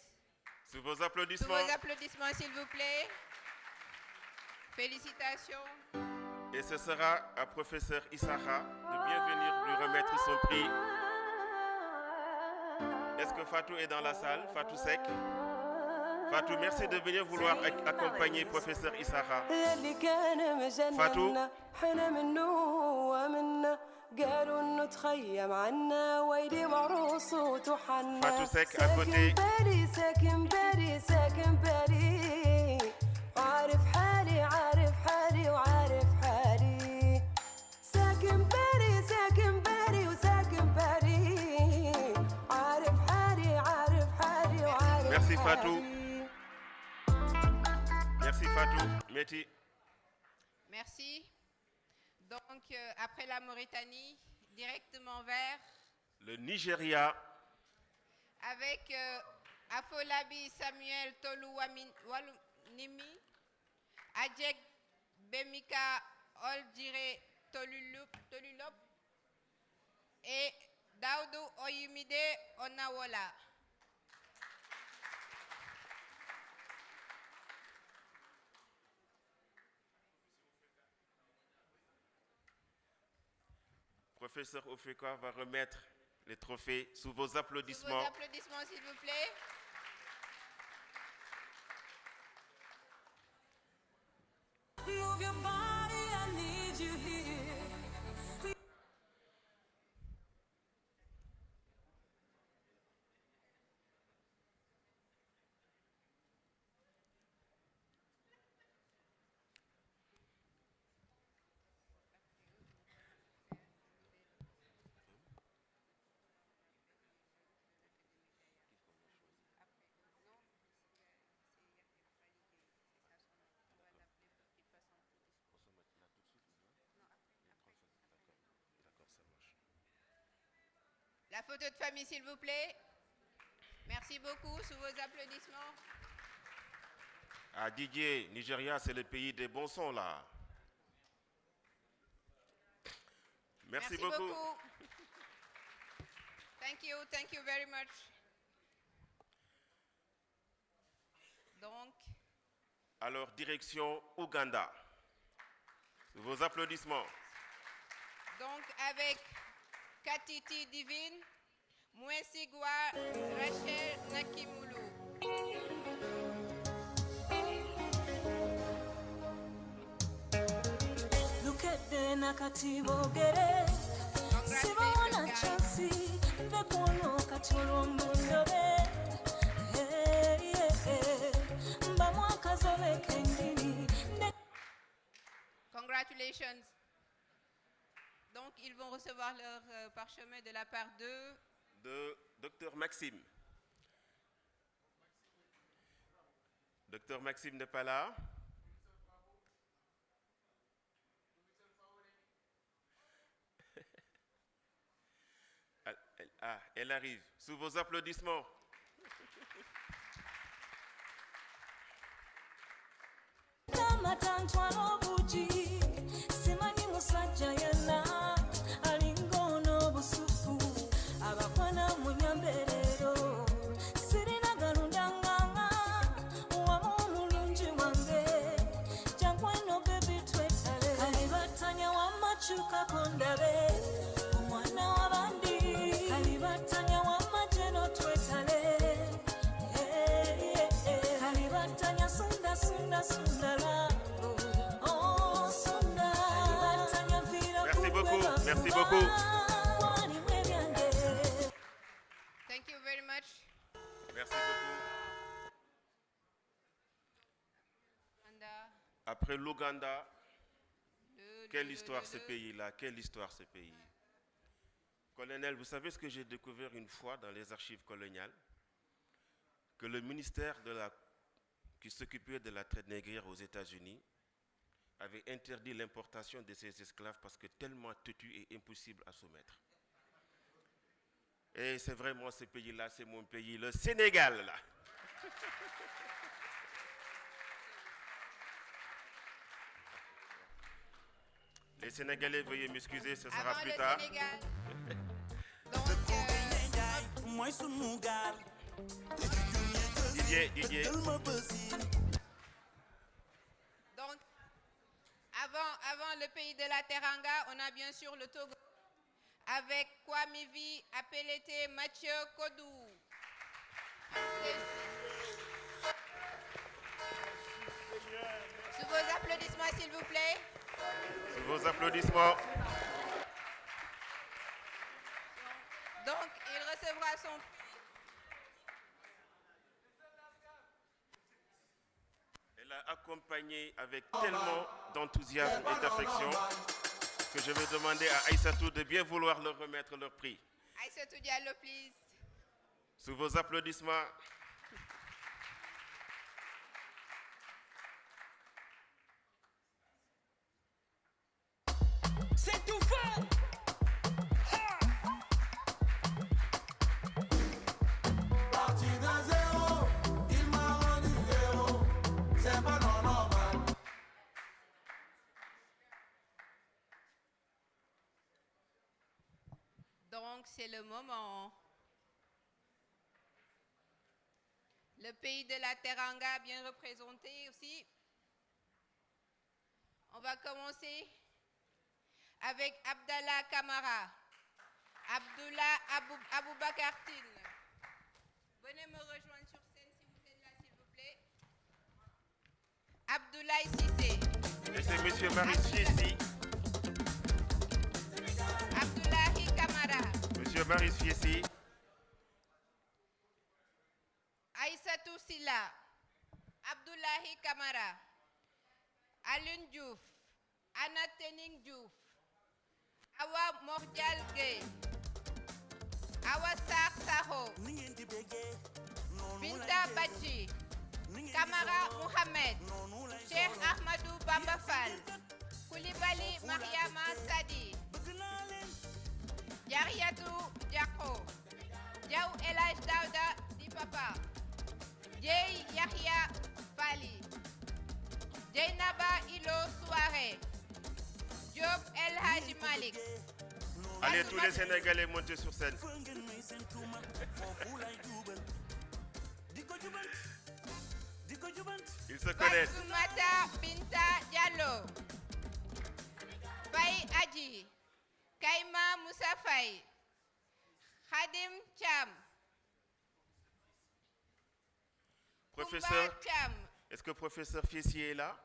Sous vos Sous applaudissements. vos applaudissements, s'il vous plaît. Félicitations. Et ce sera à professeur Issakha de bien venir lui remettre son prix. Est-ce que Fatou est dans la salle? Fatou Sek? Fatou, merci de venir vouloir accompagner professeur Issakha. Fatou? قالوا انه تخيم عنا ويلي معروس وتحنى Fatou Sek à côté. ساكن بالي عارف حالي وعارف حالي ساكن بالي وساكن بالي عارف حالي وعارف Merci Fatou. Merci Fatou. Métis. Merci. Donc, après la Mauritanie, directement vers... Le Nigeria. Avec Afolabi Samuel Toluwanimi, Adjek Bemika Oldire Tolulop et Daoudou Oyimide Onawola. Professeur Ofeka va remettre les trophées sous vos applaudissements. Sous vos applaudissements, s'il vous plaît. Move your body La photo de famille, s'il vous plaît. Merci beaucoup, sous vos applaudissements. Ah, Didier, Nigeria, c'est le pays des bons sons, là. Merci beaucoup. Thank you very much. Donc, alors, direction Ouganda. Vos applaudissements. Donc, avec Katiti Divine, Mwesigwa Rachel Nakimulu. Lukede nakati bogere sibona chansi bekuno katolo mundobe mbamwa kazobe kendini. Congratulations. Donc, ils vont recevoir leur parchemin de la part de Dr Maxime. Dr Maxime n'est pas là. Elle arrive. Sous vos applaudissements. Merci beaucoup. Thank you very much. Merci beaucoup. Après l'Ouganda, quelle histoire ce pays-là, quelle histoire ce pays. Colonel, vous savez ce que j'ai découvert une fois dans les archives coloniales? Que le ministère qui s'occupait de la traite négrière aux États-Unis avait interdit l'importation de ces esclaves parce que tellement têtu et impossible à soumettre. Et c'est vraiment ce pays-là, c'est mon pays, le Sénégal, là. Les Sénégalais, veuillez m'excuser, ce sera plus tard. Didier. Donc, avant le pays de la Teranga, on a bien sûr le Togo avec Kwamivi Apelete Mathieu Kodou. Sous vos applaudissements, s'il vous plaît. Sous vos applaudissements. Donc, il recevra son prix. Elle a accompagné avec tellement d'enthousiasme et d'affection que je vais demander à Aïssatou de bien vouloir leur remettre leur prix. Aïssatou Diallo, please. Sous vos applaudissements. C'est tout fait. Parti d'un zéro, il m'a rendu héros. C'est pas normal. Donc, c'est le moment. Le pays de la Teranga bien représenté aussi. On va commencer avec Abdallah Kamara. Abdullah Aboubakartine. Venez me rejoindre sur scène si vous êtes là, s'il vous plaît. Abdoulaye Sissé. Et c'est M. Maris Fiessi. Abdullahi Kamara. M. Maris Fiessi. Aïssatou Silla. Abdullahi Kamara. Alun Diouf. Anna Tening Diouf. Awa Mordial Gay. Awa Sar Saho. Binta Badji. Kamara Mohamed. Cheikh Ahmadou Bamba Fall. Koulibaly Mariama Sadi. Yariatou Diako. El Hadj Daouda Di Papa. Dieye Yahya Fali. Dieynaba Ilo Souare. Diop El Hadj Malick. Allez, tous les Sénégalais, montez sur scène. Ils se connaissent. Fatoumata Binta Diallo. Faye Adji. Kaima Moussa Faye. Khadim Cham. Professeur, Koumba Cham. est-ce que professeur Fissier est là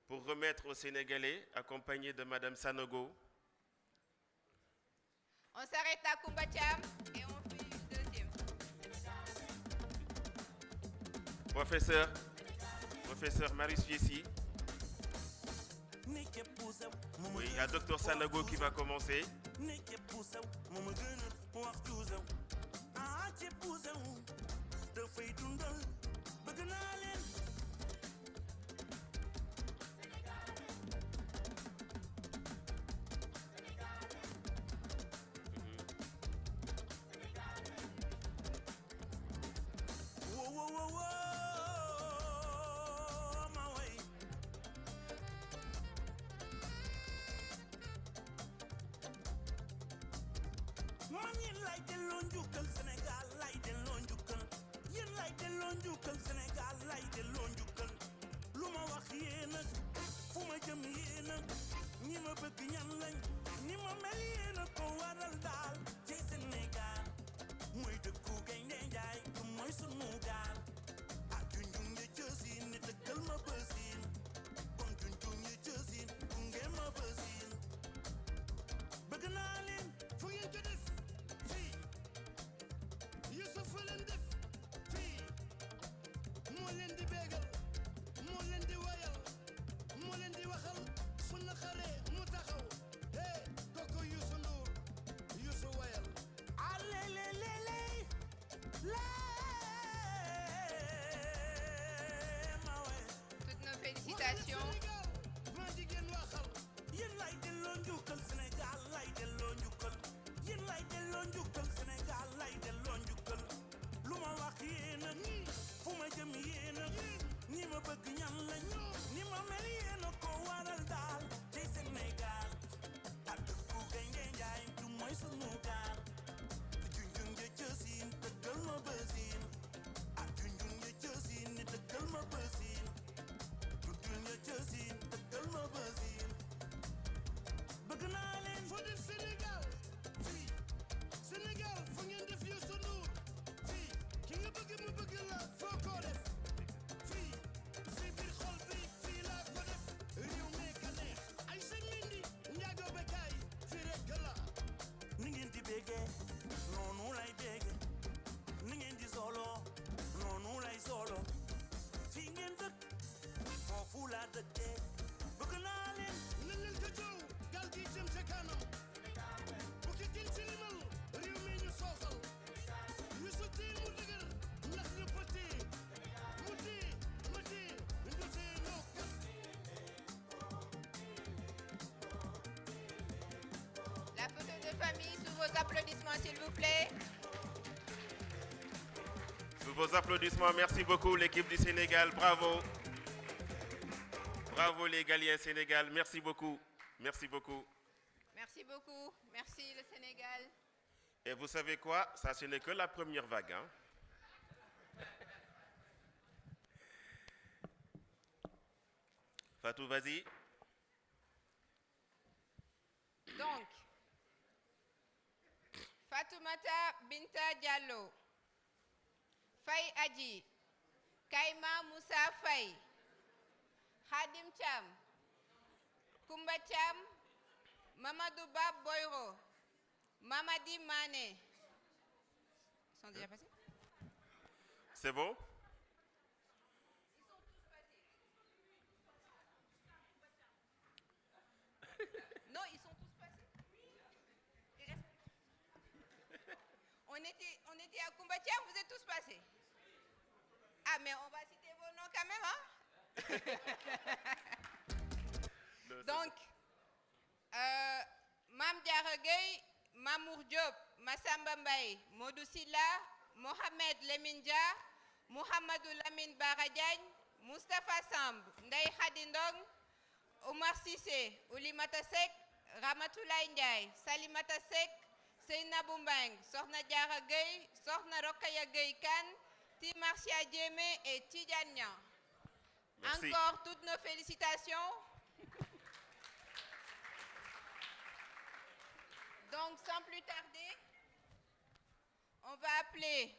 pour remettre aux Sénégalais, accompagné de Madame Sanogo? On s'arrête à Koumba Cham et on fait une deuxième. Professeur Marius Fiessi. Oui, il y a Docteur Sanogo qui va commencer. Man yéen lay delloo njukkal Sénégal lay delloo njukkal yéen lay delloo njukkal Sénégal lay delloo njukkal lu ma wax yéen a fu ma jëm yéen a ñi ma bëgg ñan lañ ñi ma mel yéen a ko waral daal ci Sénégal mooy dëkku Gaynde Njaay du mooy sunu gaal ak junjung ya jësin ni dëggal ma bësin kon junjung ya jësin gunge ma bësin bëgg naa leen fu ngeen ko def fii Youssouf leen def fii moo leen di bégal moo leen di wayal moo leen di waxal su naqaree mu taxaw hey kooku Youssou Ndour Youssou wayal Toutes nos félicitations. yéen lay delloo njukkal Sénégal lay delloo njukkal yéen lay delloo njukkal Sénégal lay delloo njukkal lu ma wax yéen a fu ma jëm yéen a ñi ma bëgg ñan lañ ñi ma mel yéen a ko waral daal ci Sénégal ak dëkku Gaynde Njaay du mooy sunu gaal junjung ja jësin dëggal ma bësin ak junjung ja jësin ni dëggal ma bësin junjung ja jësin dëggal ma bësin bëgg naa leen foo def Sénégal fii Sénégal fu ngeen def Youssou Ndour fii ki nga bëgg mu bëgg la foo ko def fii si biir xol bi fii laa ko def réew mi ka neex ay seen mindi njaago bekaay fii rek la ni ngeen di béggee noonu lay béggee ni ngeen di solo noonu lay solo fii ngeen dëkk foofu laa dëkkee bëgg naa leen na leen ko jow gal gi jëm ca kanam bu ki gën ci limal réew mi ñu sooxal Youssou tee mu dëgër ndax ñu pëtee mu tee ma tee ñu tee ñoo kat La photo de famille sous vos applaudissements, s'il vous plaît. Sous vos applaudissements, merci beaucoup l'équipe du Sénégal, bravo. Bravo les Galiens Sénégal, merci beaucoup. Merci beaucoup. Merci beaucoup. Merci le Sénégal. Et vous savez quoi? Ça, ce n'est que la première vague. Hein? Fatou, vas-y. Donc, Fatoumata Binta Diallo, Faye Adji, Kaima Moussa Faye, Khadim Cham, Koumba Cham, Mamadou Bab Boyro, Mamadi Mané. Ils sont déjà passés? C'est bon? Non, ils sont tous passés. Il reste- On était à Koumba Cham, vous êtes tous passés. Ah, mais on va citer vos noms quand même, hein? Donc, Mam Diarra Gueye, Mamour Diop, Massamba Mbaye, Modou Silla, Mohamed Leminja, Mohamedou Lamine Baradiagne, Moustapha Samb, Ndeye Khady Ndong, Omar Cissé, Oulimata Seck, Ramatoulaye Ndiaye, Salimata Seck, Seynabou Mbeng, Sokhna Diarra Gueye, Sokhna Rokaya Gueye Kane, Ti Marcia Diémé et Tidiane Niang. Merci. Encore toutes nos félicitations. Donc, sans plus tarder, on va appeler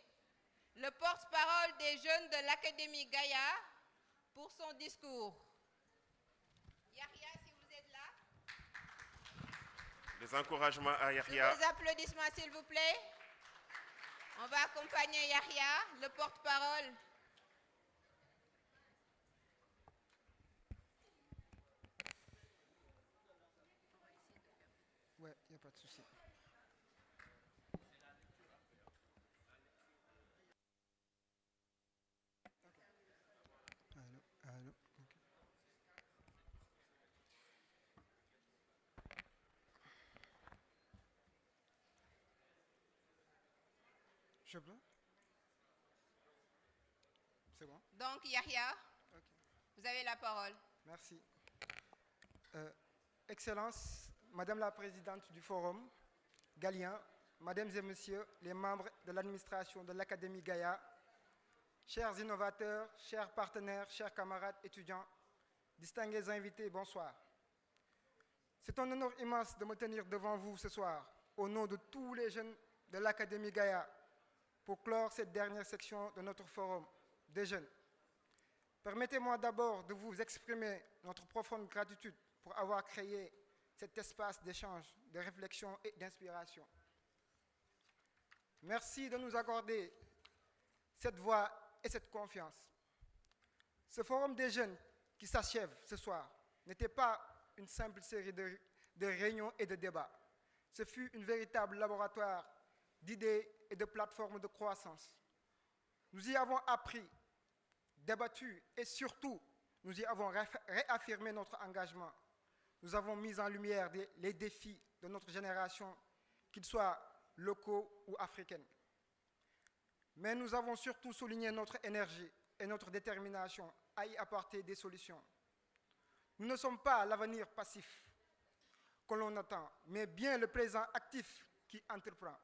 le porte-parole des jeunes de l'Académie Gaïa pour son discours. Yahya, si vous êtes là. Les encouragements à Yahya. Des applaudissements, s'il vous plaît. On va accompagner Yahya, le porte-parole. Ouais, il n'y a pas de souci. Allô, allô. Ok. Je peux? C'est bon? Donc, Yahya, Ok. vous avez la parole. Merci. Excellence, Madame la Présidente du Forum Galien, Mesdames et Messieurs les membres de l'administration de l'Académie Gaïa, chers innovateurs, chers partenaires, chers camarades étudiants, distingués invités, bonsoir. C'est un honneur immense de me tenir devant vous ce soir, au nom de tous les jeunes de l'Académie Gaïa, pour clore cette dernière section de notre forum des jeunes. Permettez-moi d'abord de vous exprimer notre profonde gratitude pour avoir créé cet espace d'échange, de réflexion et d'inspiration. Merci de nous accorder cette voix et cette confiance. Ce forum des jeunes qui s'achève ce soir n'était pas une simple série de réunions et de débats. Ce fut un véritable laboratoire d'idées et de plateformes de croissance. Nous y avons appris, débattu et surtout, nous y avons réaffirmé notre engagement. Nous avons mis en lumière les défis de notre génération, qu'ils soient locaux ou africains. Mais nous avons surtout souligné notre énergie et notre détermination à y apporter des solutions. Nous ne sommes pas l'avenir passif que l'on attend, mais bien le présent actif qui entreprend.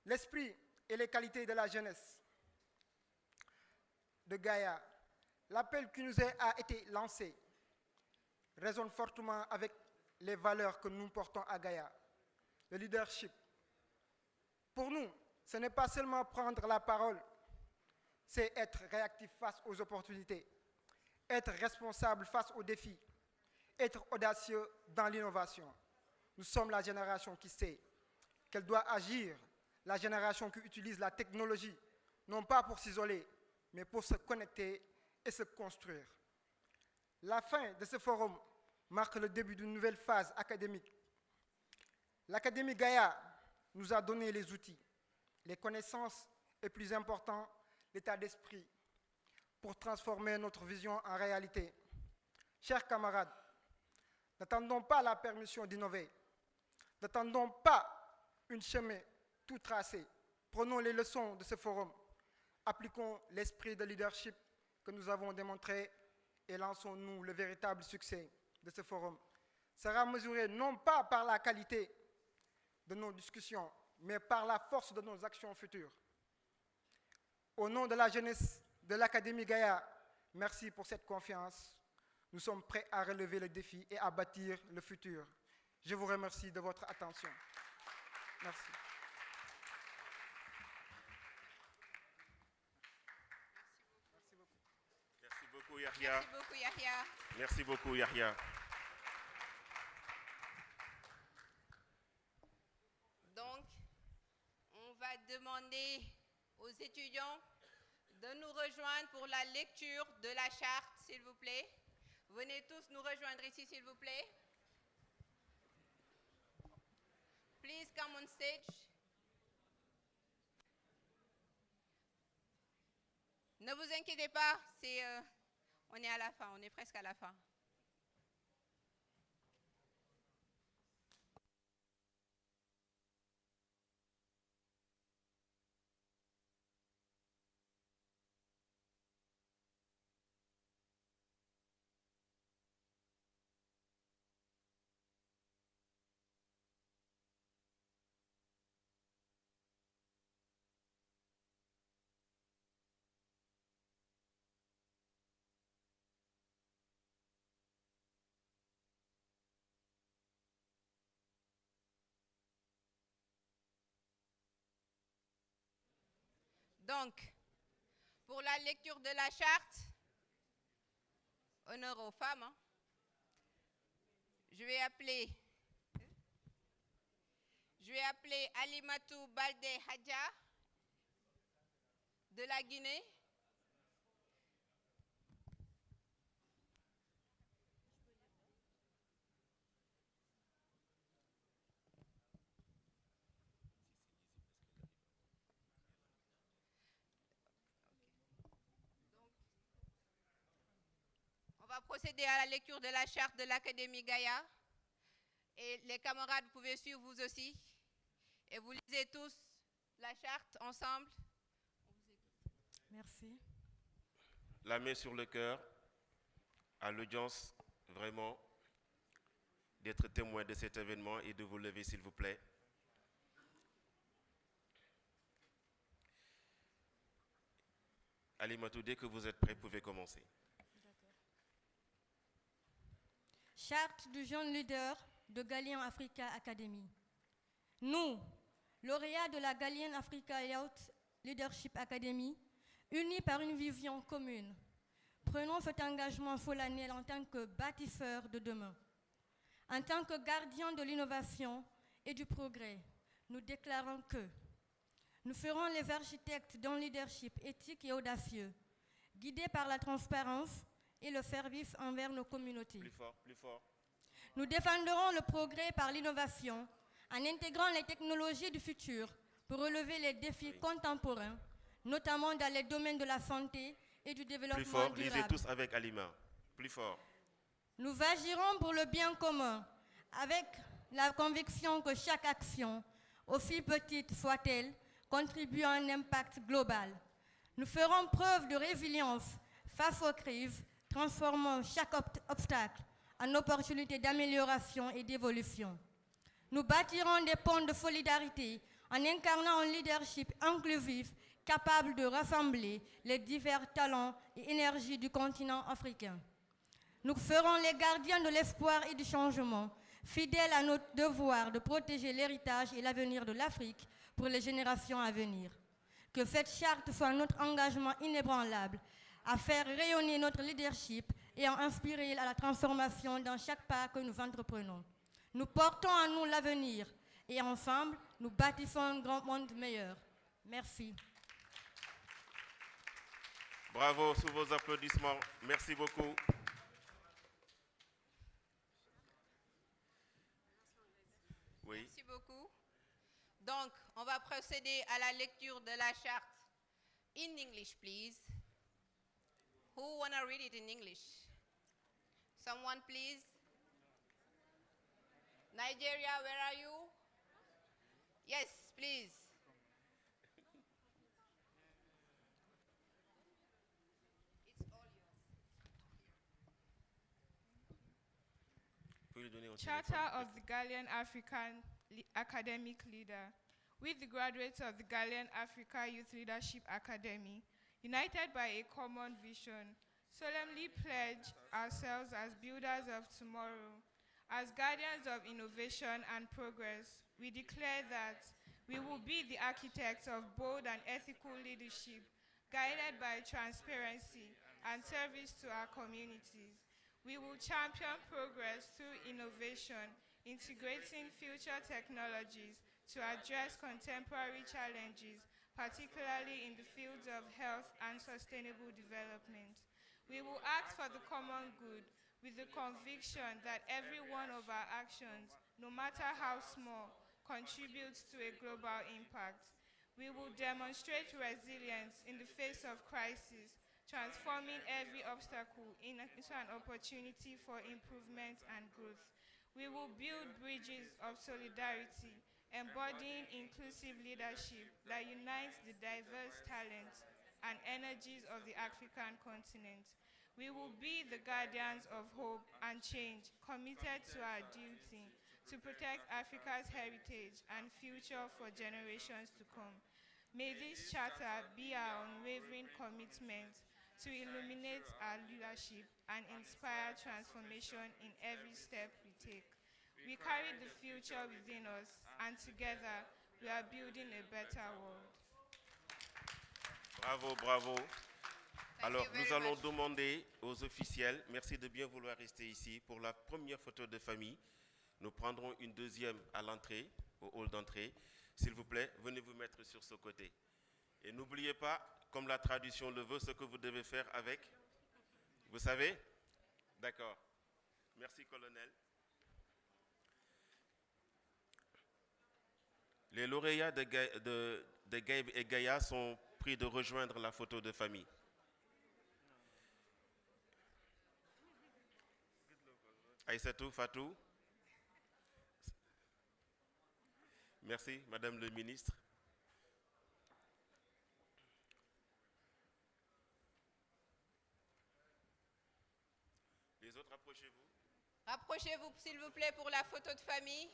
L'esprit et les qualités de la jeunesse de Gaïa, l'appel qui nous a été lancé résonne fortement avec les valeurs que nous portons à Gaïa. Le leadership. Pour nous, ce n'est pas seulement prendre la parole, c'est être réactif face aux opportunités, être responsable face aux défis, être audacieux dans l'innovation. Nous sommes la génération qui sait qu'elle doit agir, la génération qui utilise la technologie, non pas pour s'isoler, mais pour se connecter et se construire. La fin de ce forum marque le début d'une nouvelle phase académique. L'Académie Gaïa nous a donné les outils, les connaissances et, plus important, l'état d'esprit pour transformer notre vision en réalité. Chers camarades, n'attendons pas la permission d'innover, n'attendons pas un chemin tout tracé. Prenons les leçons de ce forum, appliquons l'esprit de leadership que nous avons démontré et lançons-nous le véritable succès de ce forum. Sera mesuré non pas par la qualité de nos discussions, mais par la force de nos actions futures. Au nom de la jeunesse de l'Académie Gaïa, merci pour cette confiance. Nous sommes prêts à relever le défi et à bâtir le futur. Je vous remercie de votre attention. Merci. Merci beaucoup, Yahya. Merci beaucoup, Yahya. Merci beaucoup, Yahya. Donc, on va demander aux étudiants de nous rejoindre pour la lecture de la charte, s'il vous plaît. Venez tous nous rejoindre ici, s'il vous plaît. Please come on stage. Ne vous inquiétez pas, on est à la fin, on est presque à la fin. Donc, pour la lecture de la charte, honneur aux femmes, hein, je vais appeler Alimatou Balde Hadja de la Guinée. On va procéder à la lecture de la charte de l'Académie Gaïa. Et les camarades, vous pouvez suivre vous aussi. Et vous lisez tous la charte ensemble. Merci. La main sur le cœur, à l'audience, vraiment, d'être témoin de cet événement et de vous lever, s'il vous plaît. Alimatou, dès que vous êtes prêts, vous pouvez commencer. Charte du jeune leader de Galian Africa Academy. Nous, lauréats de la Galian Africa Youth Leadership Academy, unis par une vision commune, prenons cet engagement solennel en tant que bâtisseurs de demain. En tant que gardiens de l'innovation et du progrès, nous déclarons que nous serons les architectes d'un leadership éthique et audacieux, guidés par la transparence et le service envers nos communautés. Plus fort, plus fort. Nous défendrons le progrès par l'innovation en intégrant les technologies du futur pour relever les défis contemporains, notamment dans les domaines de la santé et du développement plus fort, durable. lisez tous avec Alima. Plus fort. Nous agirons pour le bien commun avec la conviction que chaque action, aussi petite soit-elle, contribue à un impact global. Nous ferons preuve de résilience face aux crises, transformant chaque obstacle en opportunité d'amélioration et d'évolution. Nous bâtirons des ponts de solidarité en incarnant un leadership inclusif capable de rassembler les divers talents et énergies du continent africain. Nous serons les gardiens de l'espoir et du changement, fidèles à notre devoir de protéger l'héritage et l'avenir de l'Afrique pour les générations à venir. Que cette charte soit notre engagement inébranlable à faire rayonner notre leadership et à inspirer à la transformation dans chaque pas que nous entreprenons. Nous portons en nous l'avenir et ensemble, nous bâtissons un grand monde meilleur. Merci. Bravo sous vos applaudissements. Merci beaucoup. Oui. Merci beaucoup. Donc, on va procéder à la lecture de la charte. In English, please. Who wanna read it in English? Someone, please. Nigeria, where are you? Yes, please. Charter of the Ghanaian African Academic Leader. With the graduates of the Ghanaian Africa Youth Leadership Academy, united by a common vision, solemnly pledge ourselves as builders of tomorrow. As guardians of innovation and progress, we declare that we will be the architects of bold and ethical leadership, guided by transparency and service to our communities. We will champion progress through innovation, integrating future technologies to address contemporary challenges, particularly in the fields of health and sustainable development. We will act for the common good with the conviction that every one of our actions, no matter how small, contributes to a global impact. We will demonstrate resilience in the face of crisis, transforming every obstacle into an opportunity for improvement and growth. We will build bridges of solidarity, embodying inclusive leadership that unites the diverse talents and energies of the African continent. We will be the guardians of hope and change, committed to our duty to protect Africa's heritage and future for generations to come. May this charter be our unwavering commitment to illuminate our leadership and inspire transformation in every step we take. We carry the future within us, and together we are building a better world. Bravo, bravo. Alors, nous allons demander aux officiels, merci de bien vouloir rester ici. Pour la première photo de famille, nous prendrons une deuxième à l'entrée, au hall d'entrée. S'il vous plaît, venez vous mettre sur ce côté. Et n'oubliez pas, comme la tradition le veut, ce que vous devez faire avec. Vous savez? D'accord. Merci, colonel. Les lauréats de Gaïb et Gaïa sont pris de rejoindre la photo de famille. Aïssatou, Fatou. Merci, Madame le ministre. Les autres, approchez-vous. Rapprochez-vous, s'il vous plaît, pour la photo de famille.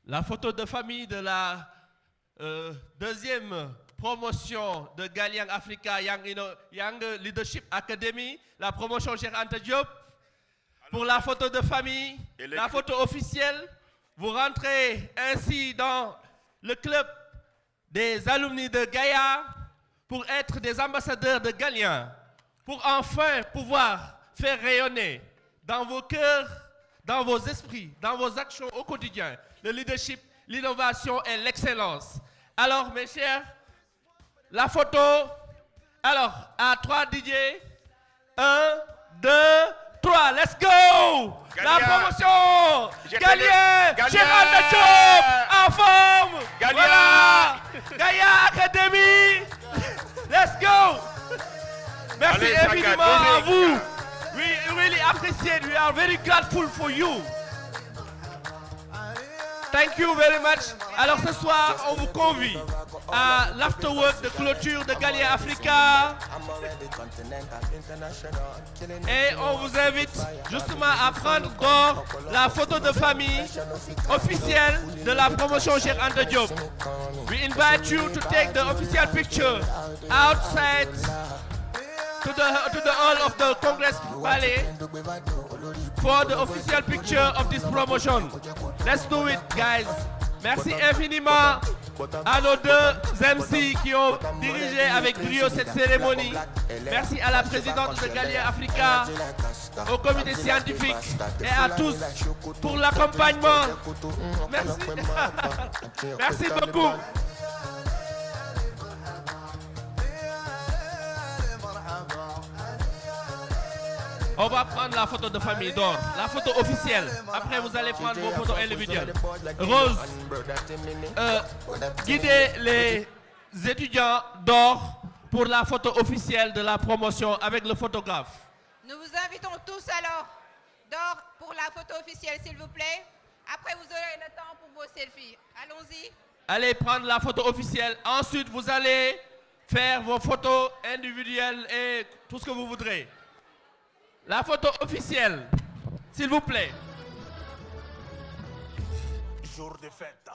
La photo de famille de la deuxième promotion de Galiang Africa Young Leadership Academy, la promotion Cheikh Anta Diop. Pour la photo de famille, la photo officielle, vous rentrez ainsi dans le club des alumni de Gaïa pour être des ambassadeurs de Galiang, pour enfin pouvoir faire rayonner dans vos cœurs, dans vos esprits, dans vos actions au quotidien, le leadership, l'innovation et l'excellence. Alors, mes chers, la photo. Alors, à 3 DJ. 1, 2, 3, let's go! La promotion! Galien! Cheikh Anta Diop! En forme! Voilà! Gaïa Academy! Let's go! Merci infiniment à vous! We really appreciate, we are very grateful for you. Thank you very much. Alors ce soir, on vous convie à l'afterwork de clôture de Galiang Africa. Et on vous invite justement à prendre d'or la photo de famille officielle de la promotion Cheikh Anta Diop. We invite you to take the official picture outside to the hall of the Congress Palais for the official picture of this promotion. Let's do it, guys. Merci infiniment à nos deux MC qui ont dirigé avec brio cette cérémonie. Merci à la présidente de Galiang Africa, au comité scientifique et à tous pour l'accompagnement. Merci. Merci beaucoup. On va prendre la photo de famille d'or, la photo officielle. Après, vous allez prendre vos photos individuelles. Rose, guidez les étudiants d'or pour la photo officielle de la promotion avec le photographe. Nous vous invitons tous alors d'or pour la photo officielle, s'il vous plaît. Après, vous aurez le temps pour vos selfies. Allons-y. Allez prendre la photo officielle. Ensuite, vous allez faire vos photos individuelles et tout ce que vous voudrez. La photo officielle, s'il vous plaît. Jour de fête.